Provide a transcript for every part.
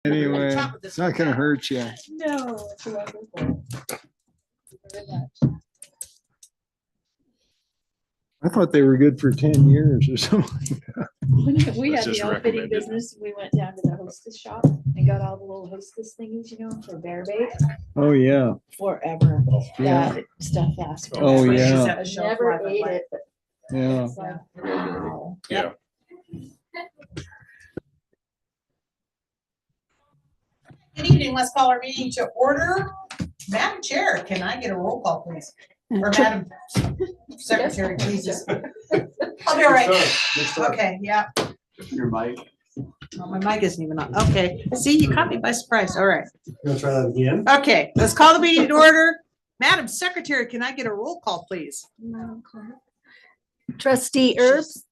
Anyway, it's not gonna hurt you. No, it's wonderful. Thank you very much. I thought they were good for 10 years or something. We That's had the just outfitting recommended. business. We went down to the hostess shop and got all the little hostess thingies, for bear bait Oh, yeah. forever. Yeah. That stuff lasts. Oh, forever. yeah. I never ate it, but Yeah. it's like, wow. Yeah. Good evening, let's call our meeting to order. Madam Chair, can I get a roll call, please? Or Madam Secretary, Jesus. I'll be all right. Okay, yeah. Your mic. Oh, my mic isn't even on. Okay, see, you caught me by surprise. All right. Gonna try that again? Okay, let's call the meeting to order. Madam Secretary, can I get a roll call, please? Trustee Earps,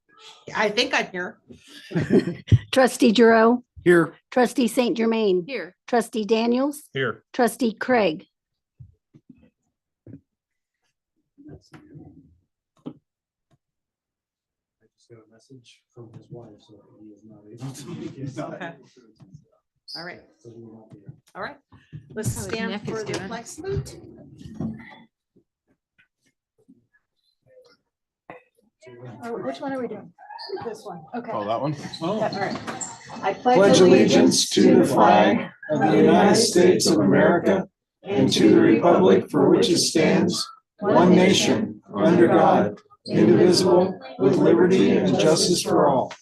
I think I'm here. trustee Giroux, Here. trustee Saint Germain. Here. Trustee Daniels, Here. trustee Craig. I just got a message from his wife, so he is not able to. Okay. All right, So he will not be here. all right. Let's How his stand neck is for the doing. flag salute. Which one are we doing? This one. Okay. Oh, that one? All right. I Pledge allegiance to the flag of the United States of America and to the republic for which it stands, one nation, under God, indivisible, with liberty and justice for all.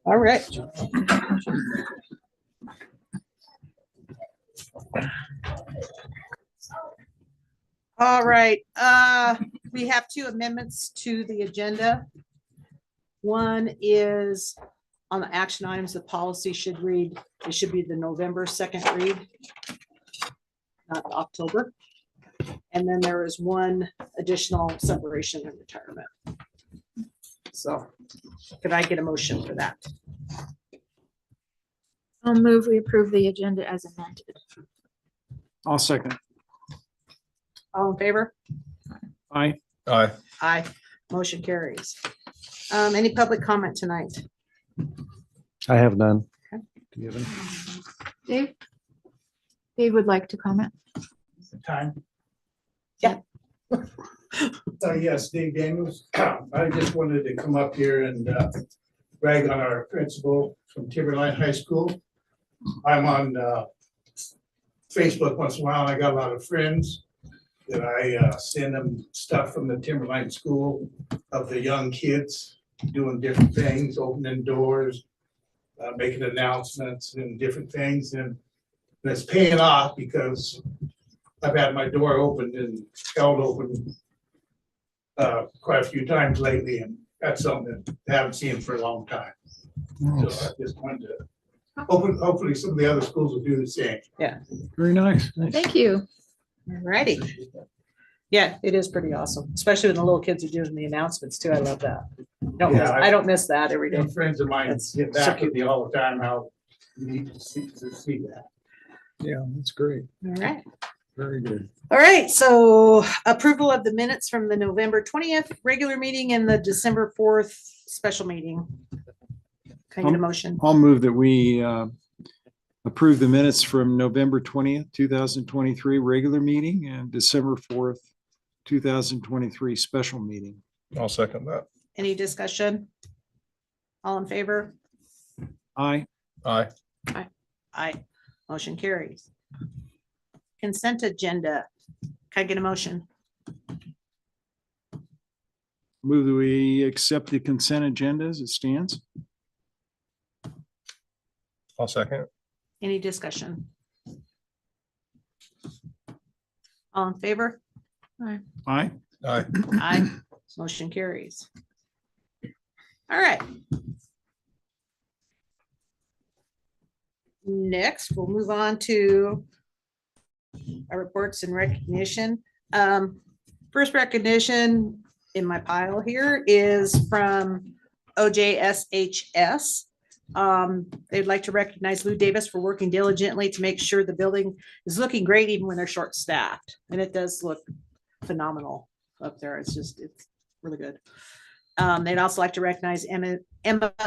All right. All right, we have two amendments to the agenda. One is on the action items, the policy should read, it should be the November 2nd read, not October. And then there is one additional separation and retirement. So could I get a motion for that? I'll move, we approve the agenda as amended. I'll second. All in favor? Aye. Aye. Aye. Motion carries. Any public comment tonight? I have none. Dave? Dave would like to comment. Time? Yeah. Yes, Dave Daniels. I just wanted to come up here and brag on our principal from Timberline High School. I'm on Facebook once in a while, and I got a lot of friends that I send them stuff from the Timberline School of the young kids doing different things, opening doors, making announcements and different things, and it's paying off because I've had my door opened and held open quite a few times lately, and that's something that I haven't seen for a long time. So I just wanted to, hopefully some of the other schools will do the same. Very nice. Thank you. Righty. Yeah, it is pretty awesome, especially when the little kids are doing the announcements too. I love that. Yeah, I don't miss that every day. And friends of mine That's get back with me all the time how you need to see that. Yeah, that's great. All right. Very good. All right, so approval of the minutes from the November 20th regular meeting and the December 4th special meeting. Can I get a motion? I'll move that we approve the minutes from November 20th, 2023 regular meeting and December 4th, 2023 special meeting. I'll second that. Any discussion? All in favor? Aye. Aye. Aye. Motion carries. Consent agenda. Can I get a motion? Move that we accept the consent agenda as it stands. I'll second. Any discussion? All in favor? Aye. Aye. Aye. Motion carries. All right. Next, we'll move on to our reports and recognition. First recognition in my pile here is from OJSHS. They'd like to recognize Lou Davis for working diligently to make sure the building is looking great even when they're short-staffed. And it does look phenomenal up there. It's really good. They'd also like to recognize Emma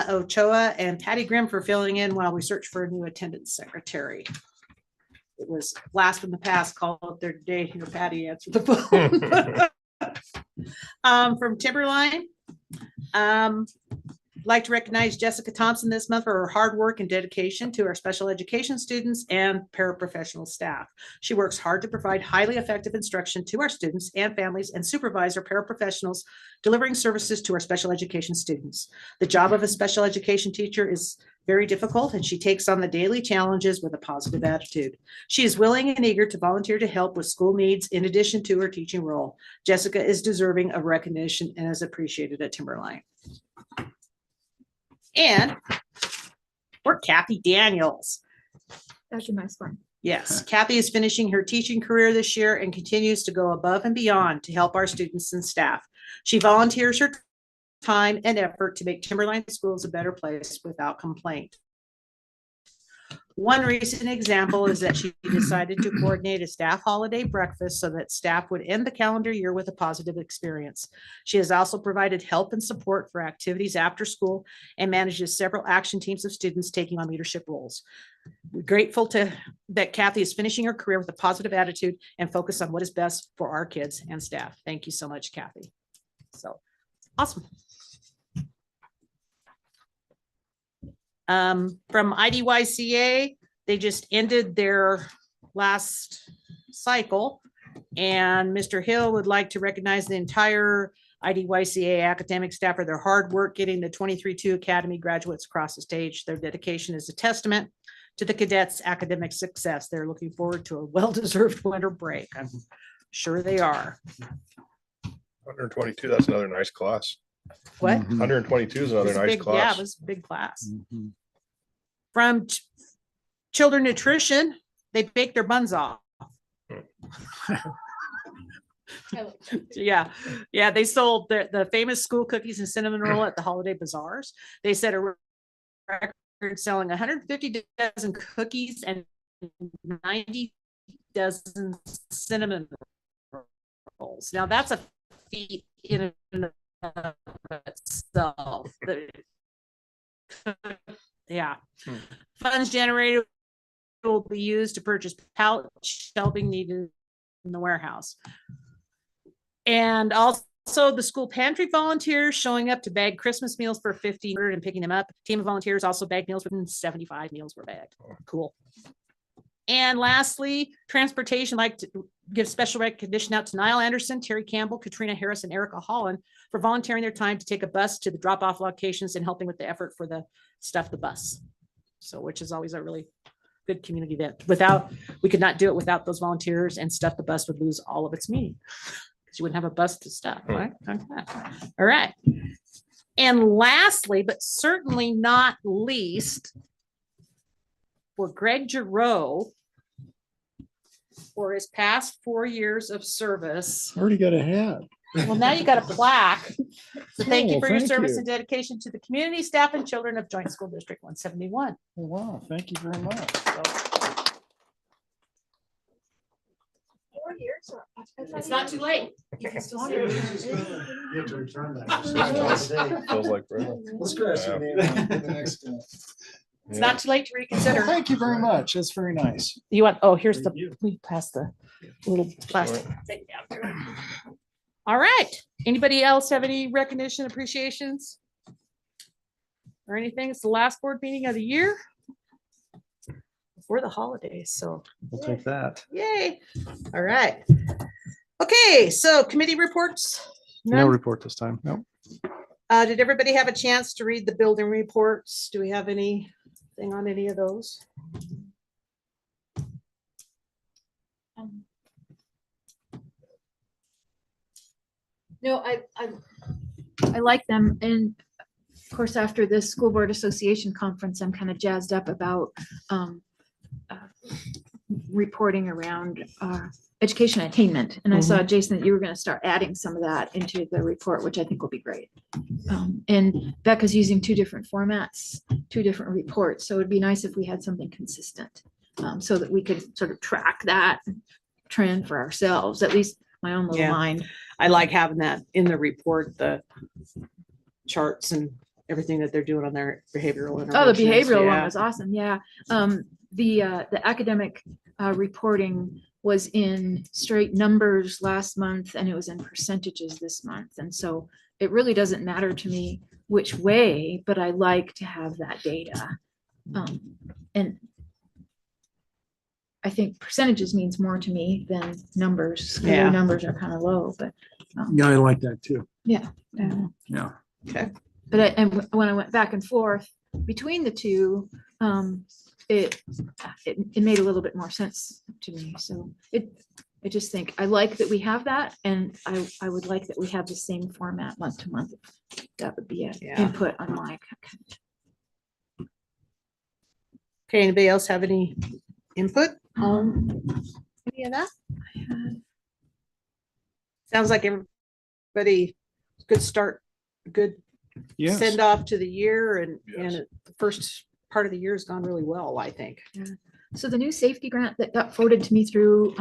Ochoa and Patty Grimm for filling in while we search for a new attendance secretary. It was blast from the past, call it their day here, Patty answered the phone. From Timberline, like to recognize Jessica Thompson this month for her hard work and dedication to our special education students and paraprofessional staff. She works hard to provide highly effective instruction to our students and families and supervise our paraprofessionals delivering services to our special education students. The job of a special education teacher is very difficult, and she takes on the daily challenges with a positive attitude. She is willing and eager to volunteer to help with school needs in addition to her teaching role. Jessica is deserving of recognition and is appreciated at Timberline. And we're Kathy Daniels. That's a nice one. Yes, Kathy is finishing her teaching career this year and continues to go above and beyond to help our students and staff. She volunteers her time and effort to make Timberline schools a better place without complaint. One recent example is that she decided to coordinate a staff holiday breakfast so that staff would end the calendar year with a positive experience. She has also provided help and support for activities after school and manages several action teams of students taking on leadership roles. We're grateful that Kathy is finishing her career with a positive attitude and focus on what is best for our kids and staff. Thank you so much, Kathy. So awesome. From IDYCA, they just ended their last cycle, and Mr. Hill would like to recognize the entire IDYCA academic staff for their hard work getting the 23-2 Academy graduates across the stage. Their dedication is a testament to the cadets' academic success. They're looking forward to a well-deserved winter break. I'm sure they are. 122, that's another nice class. What? 122 is another It's a nice big- Yeah, class. it was a big class. From Children Nutrition, they bake their buns off. Yeah, they sold the famous school cookies and cinnamon roll at the holiday bazaars. They set a record selling 150 dozen cookies and 90 dozen cinnamon rolls. Now that's a feat in and of itself. Yeah. Funds generated will be used to purchase pallet shelving needed in the warehouse. And also the school pantry volunteers showing up to bag Christmas meals for 50 and picking them up. Team of volunteers also bagged meals, within 75 meals were bagged. Cool. And lastly, transportation, like to give special recognition out to Niall Anderson, Terry Campbell, Katrina Harris, and Erica Holland for volunteering their time to take a bus to the drop-off locations and helping with the effort for the Stuff the Bus. So, which is always a really good community event. We could not do it without those volunteers, and Stuff the Bus would lose all of its meaning because you wouldn't have a bus to stuff, right? Okay. All right. And lastly, but certainly not least, for Greg Giroux, for his past 4 years of service. Already got a hat. Well, now you got a plaque. So thank you Oh, for your thank service you. and dedication to the community, staff, and children of Joint School District 171. Oh, wow, thank you very much. 4 years? It's not too late. You have to return that. Feels like forever. Let's scratch your name out for the next step. It's not too late to reconsider. Thank you very much. That's very nice. You want, oh, here's Thank you. we passed the little plastic thing down there. All right. Anybody else have any recognition, appreciations? Or anything? It's the last board meeting of the year before the holidays, so We'll take that. yay. All right. Okay, so committee reports. No None? report this time. Nope. Did everybody have a chance to read the building reports? Do we have anything on any of those? No, I like them. And of course, after this school board association conference, I'm kind of jazzed up about reporting around education attainment. And I saw, Jason, that you were going to start adding some of that into the report, which I think will be great. And Becca's using 2 different formats, 2 different reports. So it'd be nice if we had something consistent so that we could sort of track that trend for ourselves, at least my own little Yeah. mind. I like having that in the report, the charts and everything that they're doing on their behavioral Oh, the interventions. behavioral one Yeah. was awesome. Yeah. The academic reporting was in straight numbers last month and it was in percentages this month. And so it really doesn't matter to me which way, but I like to have that data. And I think percentages means more to me than numbers. 'Cause Yeah. their numbers are kind of low, but Yeah, I like that too. yeah. Yeah. Okay. But and when I went back and forth between the two, it made a little bit more sense to me. So I just think I like that we have that, and I would like that we have the same format month to month. That would be an Yeah. input on my. Okay, anybody else have any input on any of that? Sounds like everybody, good start, good Yes. send off to the year and Yes. the first part of the year has gone really well, I think. So the new safety grant that got forwarded to me through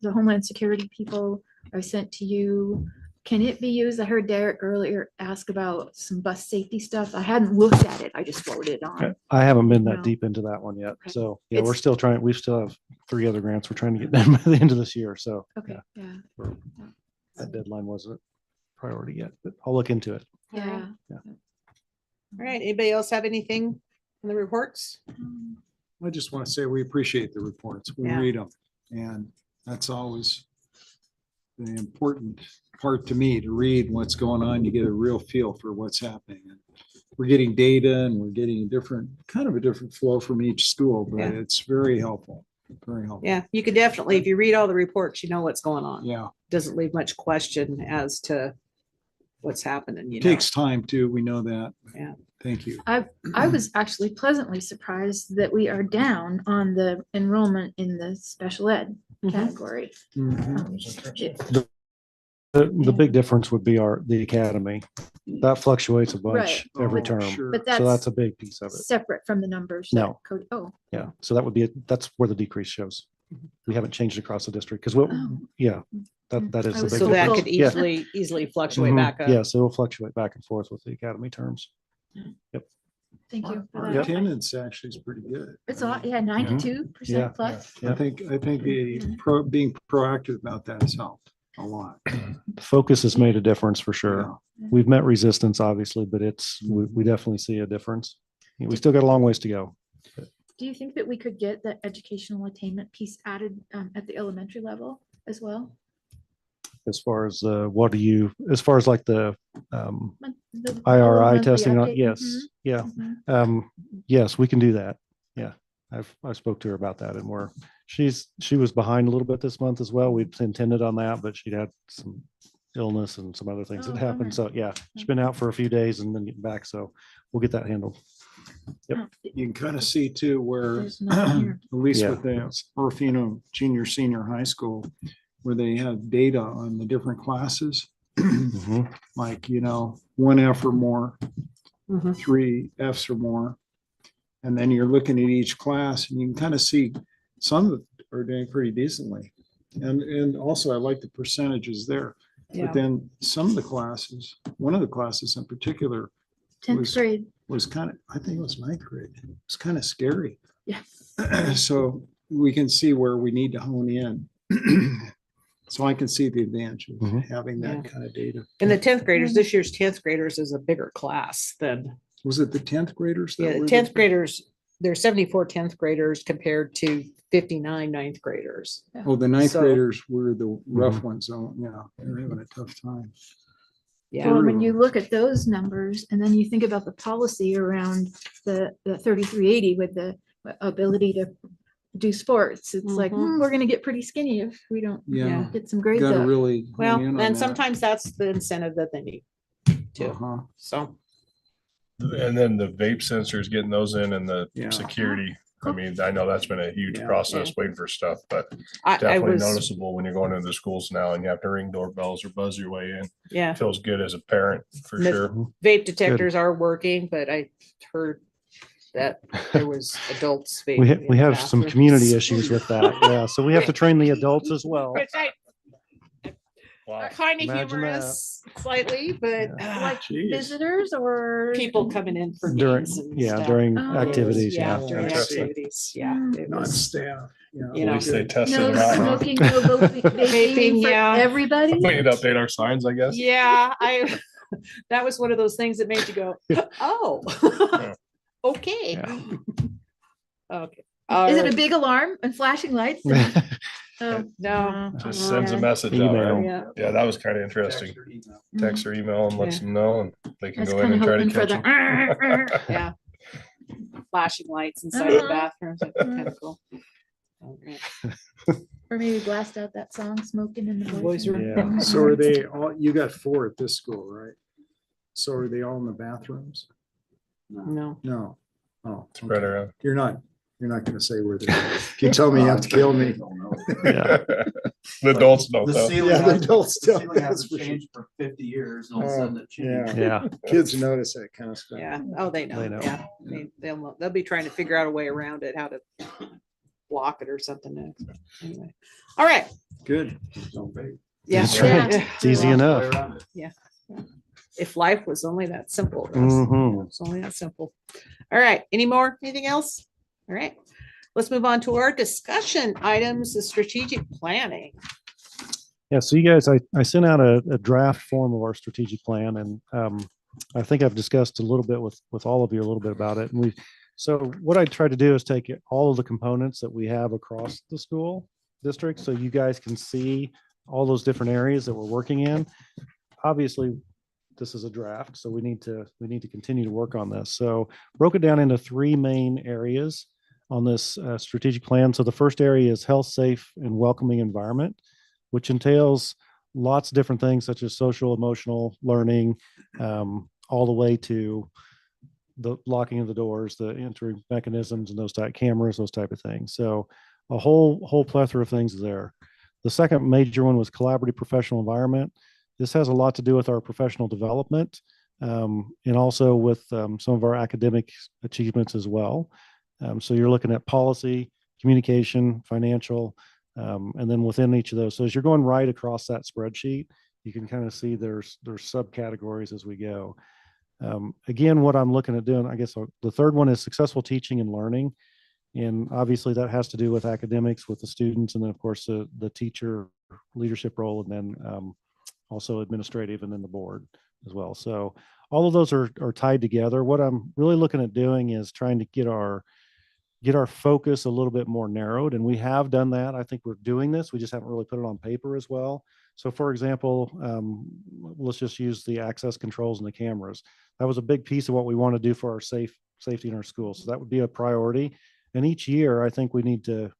the Homeland Security people, I sent to you. Can it be used? I heard Derek earlier ask about some bus safety stuff. I hadn't looked at it. I just forwarded it on. I haven't been No. that deep into that one yet. Okay. So yeah, we're It's- still trying, we still have 3 other grants we're trying to get done by the end of this year. So Okay, yeah, that deadline wasn't a priority yet, but I'll look into it. yeah. All right, anybody else have anything in the reports? I just want to say we appreciate the reports. We Yeah. read them. And that's always the important part to me, to read what's going on. You get a real feel for what's happening. And we're getting data and we're getting a different, kind of a different flow from each school, but Yeah. it's very helpful. Very helpful. Yeah, you could definitely, if you read all the reports, you know what's going on. Yeah. Doesn't leave much question as to what's happening, you know. Takes time too. We know that. Yeah. Thank you. I was actually pleasantly surprised that we are down on the enrollment in the special ed Mhm. category. Mhm. It- The big difference would be the academy. That fluctuates a bunch Right. every Oh, term. sure. But So that's that's a big piece of it. separate from the numbers. that No. Oh, Yeah. So that would be, that's where the decrease shows. We haven't changed across the district because what, Oh. yeah, that is I the was big So that difference. could Yeah. easily fluctuate Mhm. back up. Yes, it'll fluctuate back and forth with the academy terms. thank you. for Our that. attendance actually is pretty good. It's all, yeah, Yeah. 92% plus. Yeah. I think the Mhm. being proactive about that has helped a lot. Focus has made a difference for sure. Yeah. We've met resistance, obviously, but we definitely see a difference. We still got a long ways to go. Do you think that we could get the educational attainment piece added at the elementary level as well? As far as as far as like the The IRI monthly testing, update? yes, yeah. Mhm. Yes, we can do that. Yeah. I spoke to her about that and she was behind a little bit this month as well. We'd intended on that, but she'd had some illness and some other things Oh, that happened. bummer. So yeah, she's been out for a few days and then getting back. So we'll get that handled. Yep. Oh, You can kind of see too where, There's at nothing here. least Yeah. with the Orofino junior, senior high school, where they have data on the different classes, Mhm. like, 1 F or more, Mhm. 3 Fs or more. And then you're looking at each class and you can kind of see some of it are doing pretty decently. And also I like the percentages there. Yeah. But then some of the classes, one of the classes in particular 10th was- grade. was kind of, I think it was 9th grade. It was kind of scary. Yeah. So we can see where we need to hone in. So I can see the advantage of Mhm. having that Yeah. kind of data. And the 10th graders, this year's 10th graders is a bigger class than, Was it the 10th graders? that yeah, were the the- 10th graders, there's 74 10th graders compared to 59 9th graders. Oh, the 9th So- graders were the rough Mm-hmm. ones. Oh, yeah, they're having a tough time. Yeah. Well, when you look at those numbers and then you think about the policy around the 3380 with the ability to do sports, it's like, Mhm. we're gonna get pretty skinny if we don't Yeah, get some grades gotta up. really. hone Well, in on and that. sometimes that's the incentive that they need too. Uh-huh. So, And then the vape sensors, getting those in and the Yeah. security. I mean, I know that's been a huge Yeah. process waiting for stuff, but I definitely was, noticeable when you're going into the schools now and you have to ring doorbells or buzz your way in. yeah, Feels good as a parent for Miss- sure. vape detectors are working, but I heard that there was adults. We vaping in we the have some bathrooms. community issues with that. Yeah. So we have to train the adults as well. Which Wow. kind of Imagine that. humorous slightly, but Yeah. Like Jeez. visitors or? people coming in for During, games and yeah, stuff. during Oh. activities, Yeah, yeah. during Interesting. activities, yeah. Mm. It Non was, staff. You At know, least they tested No them out. huh? smoking, no vaping Vaping, for yeah. everybody? We need to update our signs, I guess. yeah, that was one of those things that made you go, oh, okay. Yeah. Okay. Is it a big alarm and flashing lights? Oh, No. Just sends a okay. message out. Email. Right? Yeah. Yeah, that was kind of interesting. Text or email and lets Yeah. them know, and they can I was go in kind of and try to hoping for catch the. them. Yeah. Flashing lights inside the Uh-huh. bathrooms. That's kind of cool. Okay. Or maybe blast out that song, Smoking in the Boys' Boys' room. Room. Yeah. So are they all, you got 4 at this school, right? So are they all in the bathrooms? No. No. Oh, Spread okay. around. You're not gonna say where they're. If you tell me you have to kill me. Yeah. The adults don't The though. ceiling Yeah, the hasn't- adults the don't, ceiling that's hasn't for sure. changed for 50 years, and all of a sudden it changed. Yeah. Yeah. Kids notice that kind of stuff. Yeah. Oh, they know. They know. Yeah. They'll be trying to figure out a way around it, how to block it or something next. Anyway. All right. Good. Don't vape. Yeah. That's right. Yeah. It's easy Way enough. around it. If life was only that simple. Russ. Mhm. It's only that simple. All right. Anything else? All right. Let's move on to our discussion items, the strategic planning. Yeah, so you guys, I sent out a draft form of our strategic plan, and I think I've discussed a little bit with all of you a little bit about it. And so what I tried to do is take all of the components that we have across the school district, so you guys can see all those different areas that we're working in. Obviously, this is a draft, so we need to continue to work on this. So broke it down into 3 main areas on this strategic plan. So the first area is health, safe, and welcoming environment, which entails lots of different things such as social, emotional learning, all the way to the locking of the doors, the entry mechanisms, and those type cameras, those type of things. So a whole plethora of things there. The second major one was collaborative professional environment. This has a lot to do with our professional development, and also with some of our academic achievements as well. So you're looking at policy, communication, financial, and then within each of those. So as you're going right across that spreadsheet, you can kind of see there's subcategories as we go. Again, what I'm looking at doing, I guess the third one is successful teaching and learning. And obviously that has to do with academics, with the students, and then of course the teacher leadership role, and then also administrative, and then the board as well. So all of those are tied together. What I'm really looking at doing is trying to get our focus a little bit more narrowed. And we have done that. I think we're doing this. We just haven't really put it on paper as well. So for example, let's just use the access controls and the cameras. That was a big piece of what we want to do for our safety in our schools. So that would be a priority. And each year, I think we need to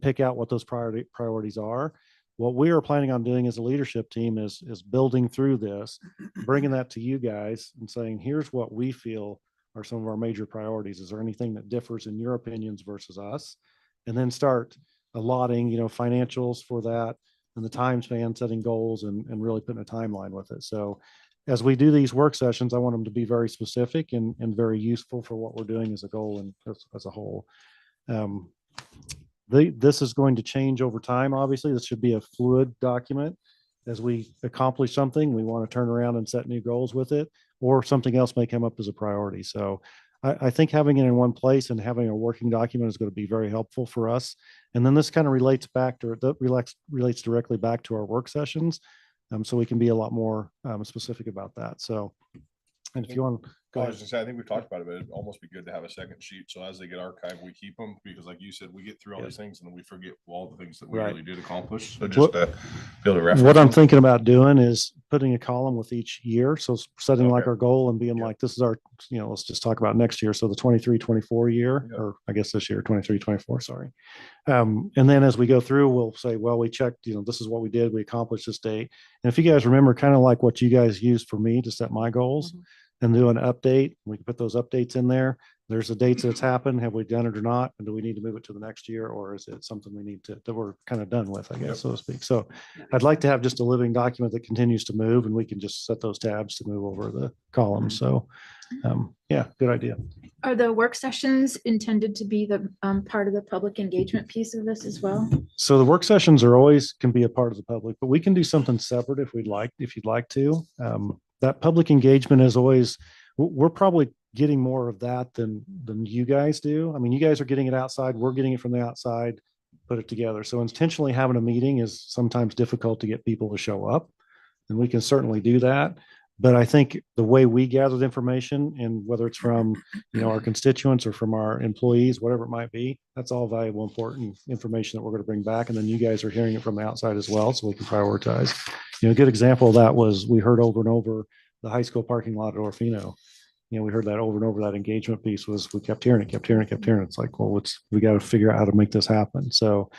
pick out what those priorities are. What we are planning on doing as a leadership team is building through this, bringing that to you guys and saying, here's what we feel are some of our major priorities. Is there anything that differs in your opinions versus us? And then start allotting, financials for that, and the time span, setting goals, and really putting a timeline with it. So as we do these work sessions, I want them to be very specific and very useful for what we're doing as a goal and as a whole. This is going to change over time. Obviously, this should be a fluid document. As we accomplish something, we want to turn around and set new goals with it, or something else may come up as a priority. So I think having it in one place and having a working document is going to be very helpful for us. And then this kind of relates directly back to our work sessions. So we can be a lot more specific about that. So, and if you want, go I ahead. was just saying, I think we've talked about it, but it'd almost be good to have a second sheet. So as they get archived, we keep them, because like you said, we get through all these things and then we forget all the things that we Right. really did accomplish. So What- just to be able to reference. What I'm them. thinking about doing is putting a column with each year. So setting like Okay. our goal and being Yeah. like, this is our, let's just talk about next year. So the 23-24 year, Yeah. or I guess this year, 23-24, sorry. And then as we go through, we'll say, well, we checked, this is what we did. We accomplished this date. And if you guys remember, kind of like what you guys used for me to set my goals, Mhm. and do an update, we can put those updates in there. there's the dates that it's happened. Have we done it or not? And do we need to move it to the next year, or is it something we need to, that we're kind of done with, I guess, so to speak. So I'd like to have just a living document that continues to move, and we can just set those tabs to move over the columns. So yeah, good idea. Are the work sessions intended to be the part of the public engagement piece of this as well? So the work sessions are always can be a part of the public, but we can do something separate if we'd like, if you'd like to. That public engagement is always, we're probably getting more of that than you guys do. I mean, you guys are getting it outside, we're getting it from the outside, put it together. So intentionally having a meeting is sometimes difficult to get people to show up, and we can certainly do that. But I think the way we gathered information, and whether it's from, our constituents or from our employees, whatever it might be, that's all valuable, important information that we're going to bring back. And then you guys are hearing it from the outside as well, so we can prioritize. A good example of that was we heard over and over the high school parking lot at Orofino. We heard that over and over. That engagement piece was, we kept hearing it. It's like, well, we got to figure out how to make this happen. So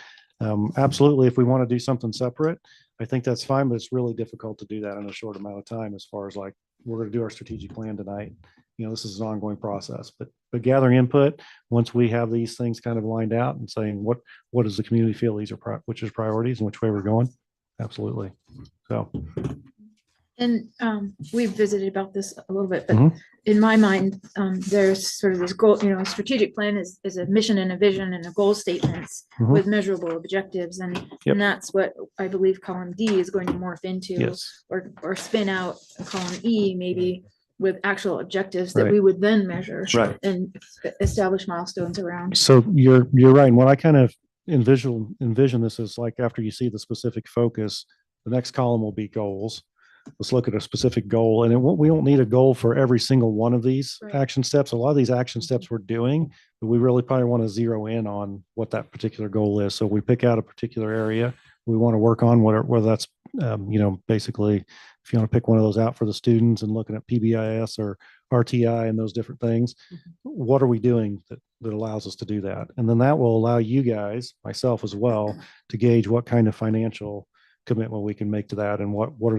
absolutely, if we want to do something separate, I think that's fine, but it's really difficult to do that in a short amount of time. As far as like, we're going to do our strategic plan tonight. This is an ongoing process, but gathering input, once we have these things kind of lined out and saying, what does the community feel these are, which is priorities and which way we're going? Absolutely. So. And we've visited about this a little bit, but Mhm. in my mind, there's sort of this goal, a strategic plan is a mission and a vision and a goal statements Mhm. with measurable objectives. And that's what I believe column D is going to morph into, Yes. or spin out a column E, maybe with actual objectives that Right. we would then measure Right. and establish milestones around. So you're right. And what I kind of envision this is like, after you see the specific focus, the next column will be goals. Let's look at a specific goal, and we don't need a goal for every single one of these Right. action steps. A lot of these action steps we're doing, but we really probably want to zero in on what that particular goal is. So we pick out a particular area we want to work on, whether that's, basically, if you want to pick one of those out for the students and looking at PBIS or RTI and those different things, what are we doing that allows us to do that? And then that will allow you guys, myself as well, to gauge what kind of financial commitment we can make to that, and what are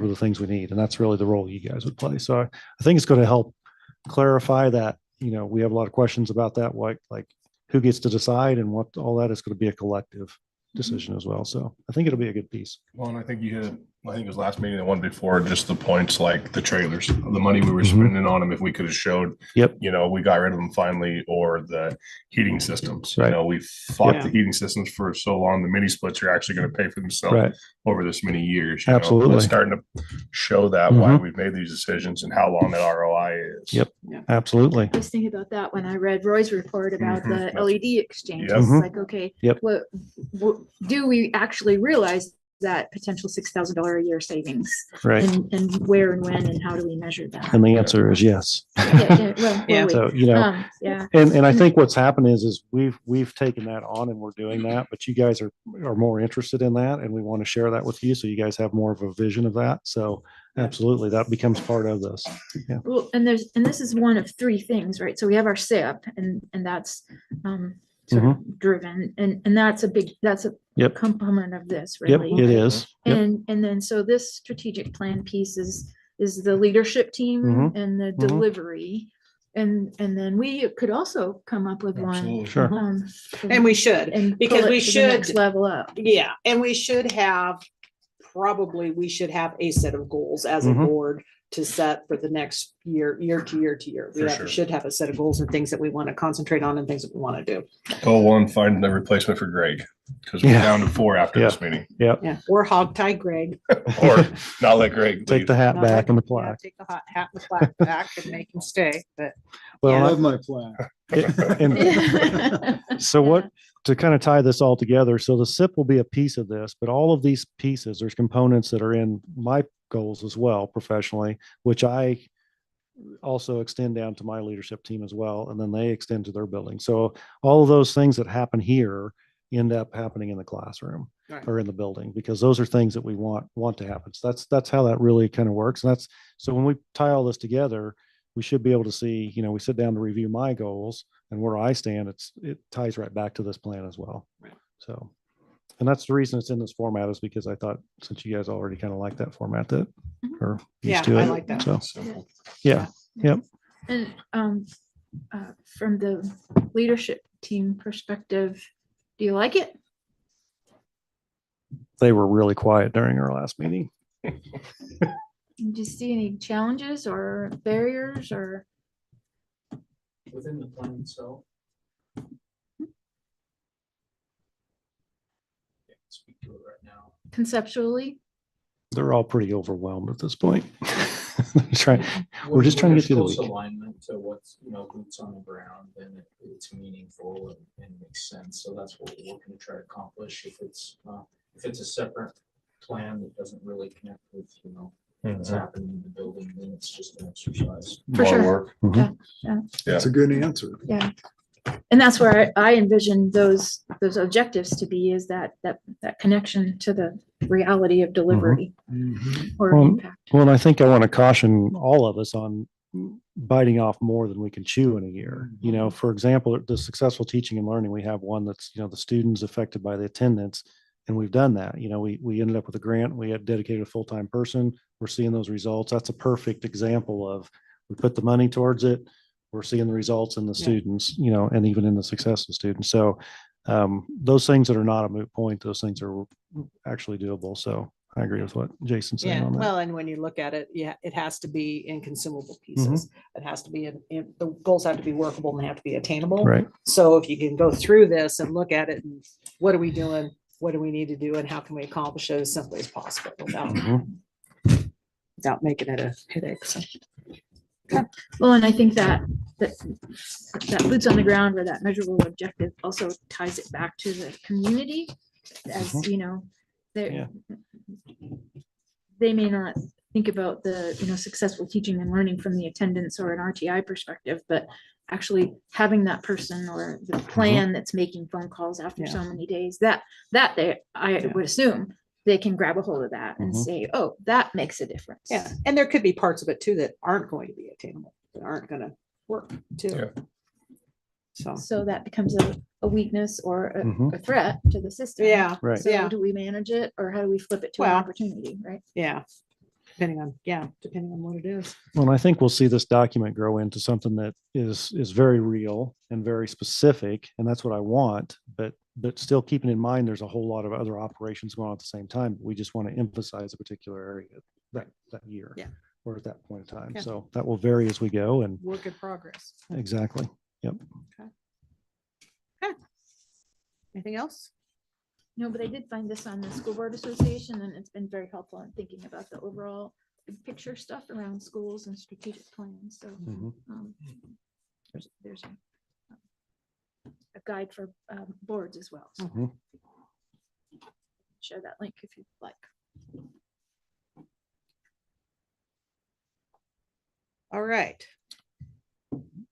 the things we need. And that's really the role you guys would play. So I think it's going to help clarify that. We have a lot of questions about that, like who gets to decide, and what all that is going to be a collective decision as well. So I think it'll be a good piece. Well, and I think it was last meeting, the one before, just the points like the trailers, the money we were Mhm. spending on them. If we could have showed, Yep. We got rid of them finally, or the heating systems. Right. We fought Yeah. the heating systems for so long. The mini splits are actually going to pay for themselves Right. over this many years. Absolutely. It's starting to show that why Mhm. we've made these decisions and how long that ROI is. Yep. Absolutely. I was thinking about that when I read Roy's report about Mhm. the LED exchange. Yep. It's Mhm. like, okay, Yep. what do we actually realize that potential $6,000 a year savings? Right. And where and when and how do we measure that? And the answer is yes. Yeah. So, Yeah. and I think what's happened is we've taken that on and we're doing that, but you guys are more interested in that, and we want to share that with you, so you guys have more of a vision of that. So absolutely, that becomes part of this. Yeah. Well, and this is one of three things, right? So we have our SIP, and that's sort of driven, and that's a Yep. component of this, Yep, really. it is. Yep. And then, so this strategic plan piece is the leadership team Mhm. and the Mhm. delivery. And then we could also come up with one. Absolutely. Sure. And we should, And because pull it we to the next should, level up. yeah, and we should have, we should have a set of goals as a Mhm. board to set for the next year to year to year. For sure. Should have a set of goals and things that we want to concentrate on and things that we want to do. Goal one, find a replacement for Greg, because we're Yeah. down to 4 after this meeting. Yeah, or hog tie Greg. Or not let Greg Take leave. the hat Not back like- and the yeah, plaque. Take the hot hat and the plaque back and make him stay, but. I Well, love my plaque. and so what, to kind of tie this all together, so the SIP will be a piece of this, but all of these pieces, there's components that are in my goals as well professionally, which I also extend down to my leadership team as well, and then they extend to their building. So all of those things that happen here end up happening in the classroom Right. or in the building, because those are things that we want to happen. So that's how that really kind of works. And that's, so when we tie all this together, we should be able to see, we sit down to review my goals and where I stand, it ties right back to this plan as well. Right. So, and that's the reason it's in this format, is because I thought, since you guys already kind of like that format, that are Yeah, used to I it. like that. So, Simple. yeah. Yep. And from the leadership team perspective, do you like it? They were really quiet during our last meeting. Do you see any challenges or barriers or? Within the plan itself. Can't speak to it right now. Conceptually? They're all pretty overwhelmed at this point. We're just trying to get through the Close week. alignment to what's, boots on the ground, and it's meaningful and makes sense. So that's what we're looking to try to accomplish. If it's a separate plan that doesn't really connect with, what's happening in the building, then it's just an exercise. For More sure. work. That's a good answer. Yeah. And that's where I envision those objectives to be, is that connection to the reality of delivery or Well, impact. Well, and I think I want to caution all of us on biting off more than we can chew in a year. For example, the successful teaching and learning, we have one that's, the students affected by the attendance. And we've done that. We ended up with a grant. We had dedicated a full-time person. We're seeing those results. That's a perfect example of, we put the money towards it. We're seeing the results in the students, and even in the success of students. So those things that are not a moot point, those things are actually doable. So I agree with what Jason's saying Yeah, on that. well, and when you look at it, it has to be in consumable pieces. It has to be the goals have to be workable and they have to be attainable. Right. So if you can go through this and look at it and what are we doing? What do we need to do? And how can we accomplish it as simply as possible without making it a headache? So. Well, and I think that boots on the ground or that measurable objective also ties it back to the community. As they may not think about the successful teaching and learning from the attendance or an RTI perspective, but actually having that person or the plan that's making phone calls after so many days, I would assume they can grab a hold of that and say, oh, that makes a difference. Yeah, and there could be parts of it too that aren't going to be attainable, that aren't going to work too. So that becomes a weakness or a threat to the system. Yeah, Right. So do we manage it, or how do we flip it to an Well, opportunity, right? yeah. Depending on what it is. Well, and I think we'll see this document grow into something that is very real and very specific, and that's what I want. But still keeping in mind, there's a whole lot of other operations going on at the same time. We just want to emphasize a particular area that year, or at that point in time. Yeah. So that will vary as we go, and Work in progress. exactly. Yep. Okay. Anything else? No, but I did find this on the School Board Association, and it's been very helpful in thinking about the overall big picture stuff around schools and strategic plans. So there's a guide for boards as well. So share that link if you'd like. All right.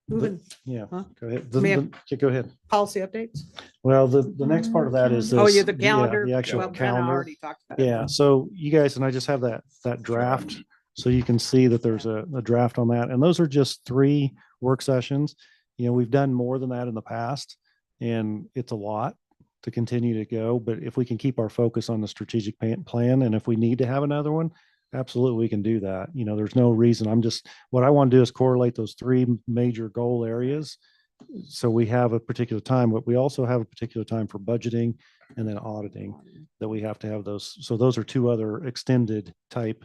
Moving Yeah. Huh? Go ahead. We have- Go ahead. policy updates. Well, the next part of that is Oh, this, yeah, the calendar. the actual Well, Brenna calendar. already talked about it. Yeah, so you guys, and I just have that draft, so you can see that there's a draft on that, and those are just 3 work sessions. We've done more than that in the past, and it's a lot to continue to go, but if we can keep our focus on the strategic plan, and if we need to have another one, absolutely we can do that. There's no reason. What I want to do is correlate those 3 major goal areas. So we have a particular time, but we also have a particular time for budgeting and then auditing that we have to have those. So those are 2 other extended type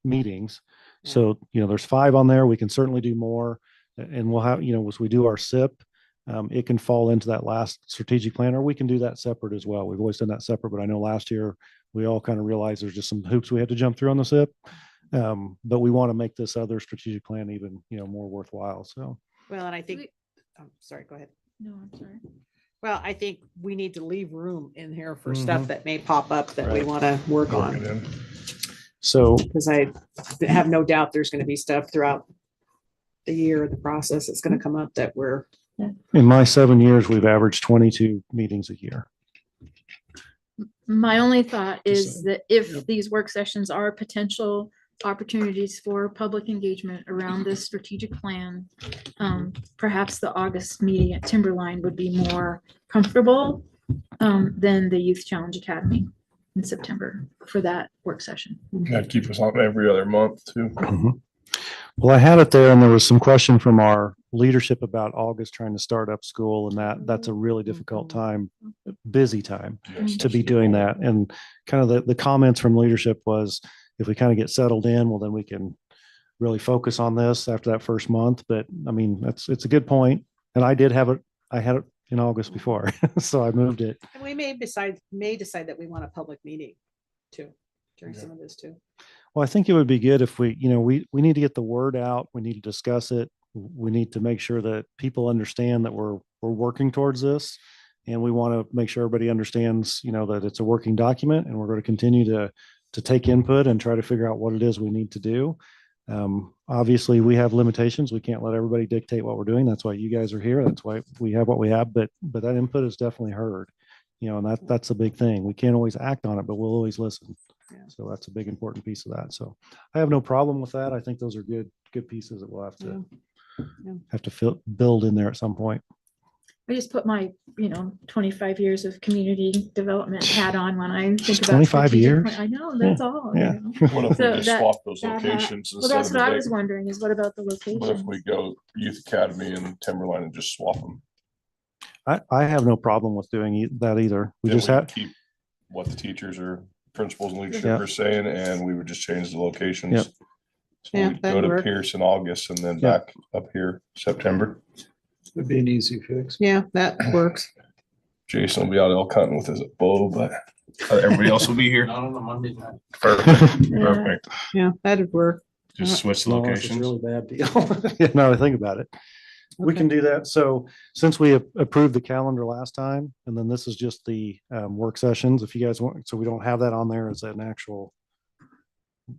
meetings. So, there's 5 on there. We can certainly do more, and we'll have, as we do our SIP, it can fall into that last strategic plan, or we can do that separate as well. We've always done that separate, but I know last year we all kind of realized there's just some hoops we had to jump through on the SIP. But we want to make this other strategic plan even, more worthwhile. So. Well, and I think, sorry, go ahead. No, I'm sorry. Well, I think we need to leave room in here for stuff that may pop up that we want to work on. So, Because I have no doubt there's going to be stuff throughout the year, the process that's going to come up that we're. in my 7 years, we've averaged 22 meetings a year. My only thought is that if these work sessions are potential opportunities for public engagement around this strategic plan, perhaps the August meeting at Timberline would be more comfortable than the Youth Challenge Academy in September for that work session. That'd keep us on every other month too. Well, I had it there, and there was some question from our leadership about August trying to start up school, and that's a really difficult time, busy time Yes, to that's be a good doing point. that. And kind of the comments from leadership was, if we kind of get settled in, well, then we can really focus on this after that first month. But I mean, it's a good point. And I had it in August before, so I moved it. And we may decide that we want a public meeting too, during Yeah. some of this too. Well, I think it would be good if we need to get the word out. We need to discuss it. We need to make sure that people understand that we're working towards this. And we want to make sure everybody understands, that it's a working document, and we're going to continue to take input and try to figure out what it is we need to do. Obviously we have limitations. We can't let everybody dictate what we're doing. That's why you guys are here. That's why we have what we have, but that input is definitely heard, and that's a big thing. We can't always act on it, but we'll always listen. Yeah. So that's a big, important piece of that. So I have no problem with that. I think those are good pieces that we'll have to build in there at some point. I just put my, 25 years of community development hat on when I think about. 25 strategic years? plan. I know, that's all. you Yeah. know. What if we So just that- swap those that hat- locations Well, instead that's of what I a was big? wondering, is what about the What if location? we go Youth Academy and Timberline and just swap them? I have no problem with doing that either. We Then just we have, keep what the teachers or principals and leadership Yeah. are saying, and we would just change the locations. Yep. So Yeah, we'd that'd go to work. Pierce in August and then Yep. back up here September. Would be an easy fix. Yeah, that works. Jason will be out elk hunting with his bow, but everybody else will be here. Not on a Monday night. Perfect, Yeah. perfect. Yeah, that'd work. Just switch no, it's a locations. really bad deal. Yeah, now I think about it. We can do that. So since we approved the calendar last time, and then this is just the work sessions, if you guys want, so we don't have that on there as an actual,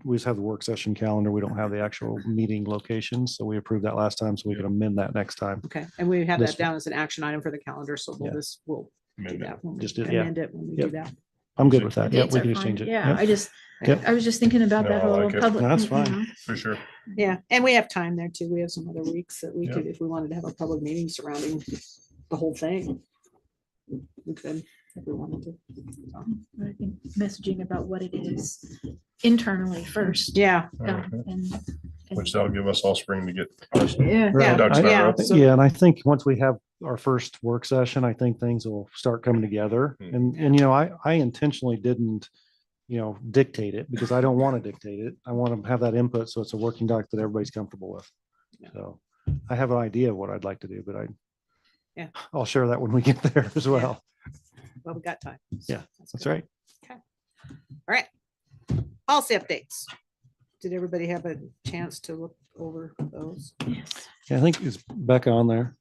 we just have the work session calendar. We don't have the actual meeting locations. So we approved that last time, so we can amend that next time. Okay, and we have This that down as an action item for the calendar, so Yeah. we'll do Amend it. that. when we Just do- yeah. Amend it when we do Yep. that. I'm good with that. Yeah, Dates we are can fine. exchange it. Yeah, Yep. Yep. I was just thinking about No, that I whole like it. public. No, that's you fine. know. For sure. Yeah, and we have time there too. We have some other weeks that we Yeah. could, if we wanted to have a public meeting surrounding the whole thing. We could, if we wanted to. I think messaging about what it is internally first. Yeah, And Which that'll give us all spring to get. yeah, yeah, Ducks in a yeah. row. So- Yeah, and I think once we have our first work session, I think things will start coming together. Hmm. And I intentionally didn't, dictate it, because I don't want to dictate it. I want to have that input, so it's a working doc that everybody's comfortable with. So I have an idea of what I'd like to do, but Yeah. I'll share that when we get there as well. Well, we got time. so Yeah, That's good. right. All right. Policy updates. Did everybody have a chance to look over those? Yeah, I think it's Becca on there.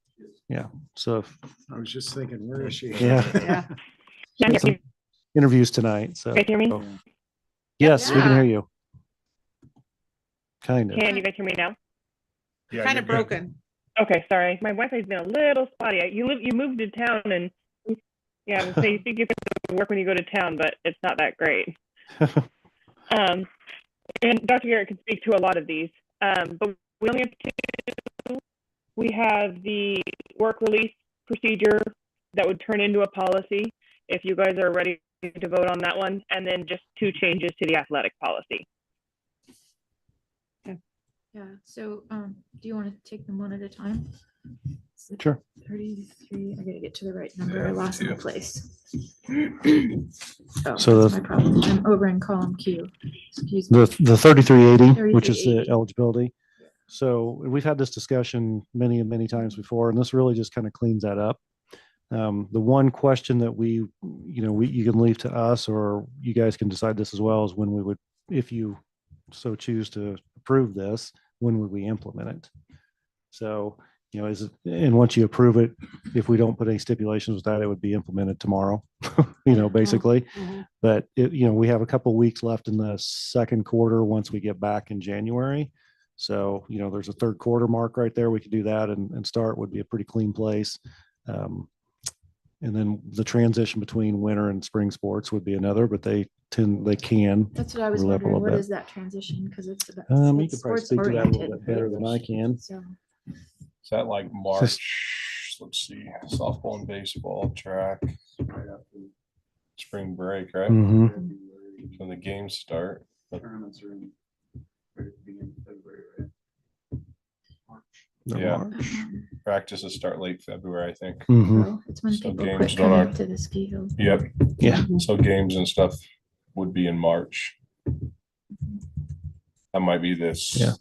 Yeah, so I was just thinking, where is she? Yeah. Yeah, some interviews tonight, so. You guys hear me? Yes, we can Yeah. hear you. Kind of. Can you guys hear me now? Yeah, kind you're of good. broken. Okay, sorry. My Wi-Fi's been a little spotty. You moved to town, and yeah, so you think you can work when you go to town, but it's not that great. And Dr. Garrett can speak to a lot of these, but we only have two. We have the work release procedure that would turn into a policy if you guys are ready to vote on that one, and then just two changes to the athletic policy. yeah. So, do you want to take them one at a time? Sure. 33, I gotta get to the right number. Yeah, I me lost my too. place. Oh, So that's the- my problem. I'm over in column Q. Excuse me. The 3380, which is the 3380. eligibility. So we've had this discussion many and many times before, and this really just kind of cleans that up. The one question that you can leave to us, or you guys can decide this as well, is when we would, if you so choose to approve this, when would we implement it? So, and once you approve it, if we don't put any stipulations with that, it would be implemented tomorrow, basically. Mhm. But we have a couple weeks left in the second quarter once we get back in January. So, there's a third quarter mark right there. We could do that and start, would be a pretty clean place. And then the transition between winter and spring sports would be another, but they can. That's what I was overlap a wondering. little What bit. is that transition? Because it's about. You it's could probably sports speak to that a little oriented, bit better than I can. So, Is that like March? Let's see, softball and baseball, track, right after spring break, right? Mhm. When the games start. But Tournaments are in right at the beginning of February, right? March. Yeah. March. Practices start late February, I think. Mhm. So it's when So people games quit don't coming are- to this field. Yep. Yeah. So games and stuff would be in March. That might be this Yeah.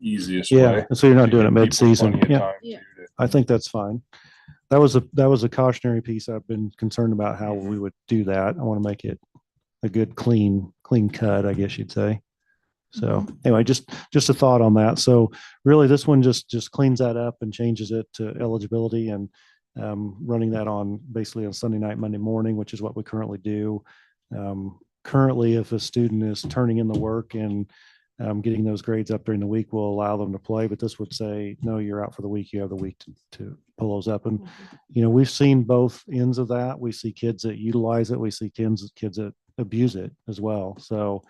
easiest Yeah. way. And so you're not to doing it give people mid-season. plenty of Yeah. time Yeah. to- I think that's fine. That was a cautionary piece. I've been concerned about how we would do that. I want to make it a good, clean cut, I guess you'd say. So anyway, just a thought on that. So really this one just cleans that up and changes it to eligibility and running that on basically on Sunday night, Monday morning, which is what we currently do. Currently, if a student is turning in the work and getting those grades up during the week, will allow them to play, but this would say, no, you're out for the week. You have the week to pull those up. And, we've seen both ends of that. We see kids that utilize it. We see kids that abuse it as well. So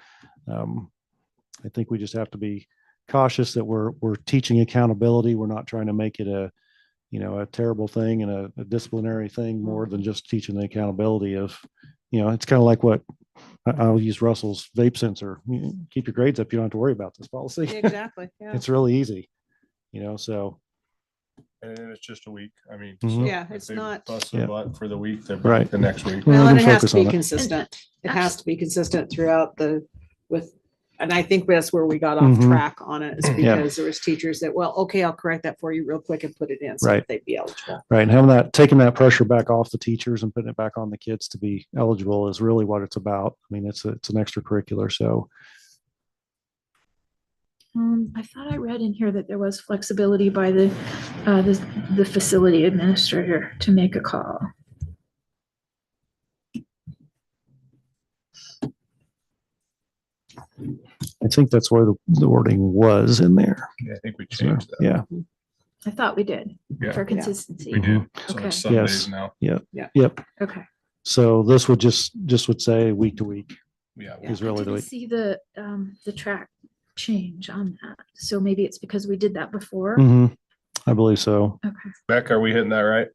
I think we just have to be cautious that we're teaching accountability. We're not trying to make it a terrible thing and a disciplinary thing more than just teaching the accountability of, it's kind of like what I'll use Russell's vape sensor. Keep your grades up. You don't have to worry about this policy. Exactly, yeah. It's really easy, so. And it's just a week. I mean, Mhm. so Yeah, if it's they not- Bust Yeah. their butt for the week, they're Right. back the next week. Well, Well, and we it can has focus to be on it. consistent. It has to be consistent throughout and I think that's where we got off Mhm. track on it, is Yeah. because there was teachers that, well, okay, I'll correct that for you real quick and put it in so Right. that they'd be eligible. Right. And taking that pressure back off the teachers and putting it back on the kids to be eligible is really what it's about. I mean, it's an extracurricular. So I thought I read in here that there was flexibility by the facility administrator to make a call. I think that's where the wording was in there. Yeah, I think we So, changed that. yeah. I thought we did Yeah. for consistency. We did. Mhm. So Okay. it's Sundays Yes. now. Yep. Okay. So this would just would say week to week Yeah. Yeah. is I really the didn't way. see the track change on that. So maybe it's because we did that before. Mhm. I believe so. Okay. Beck, are we hitting that right?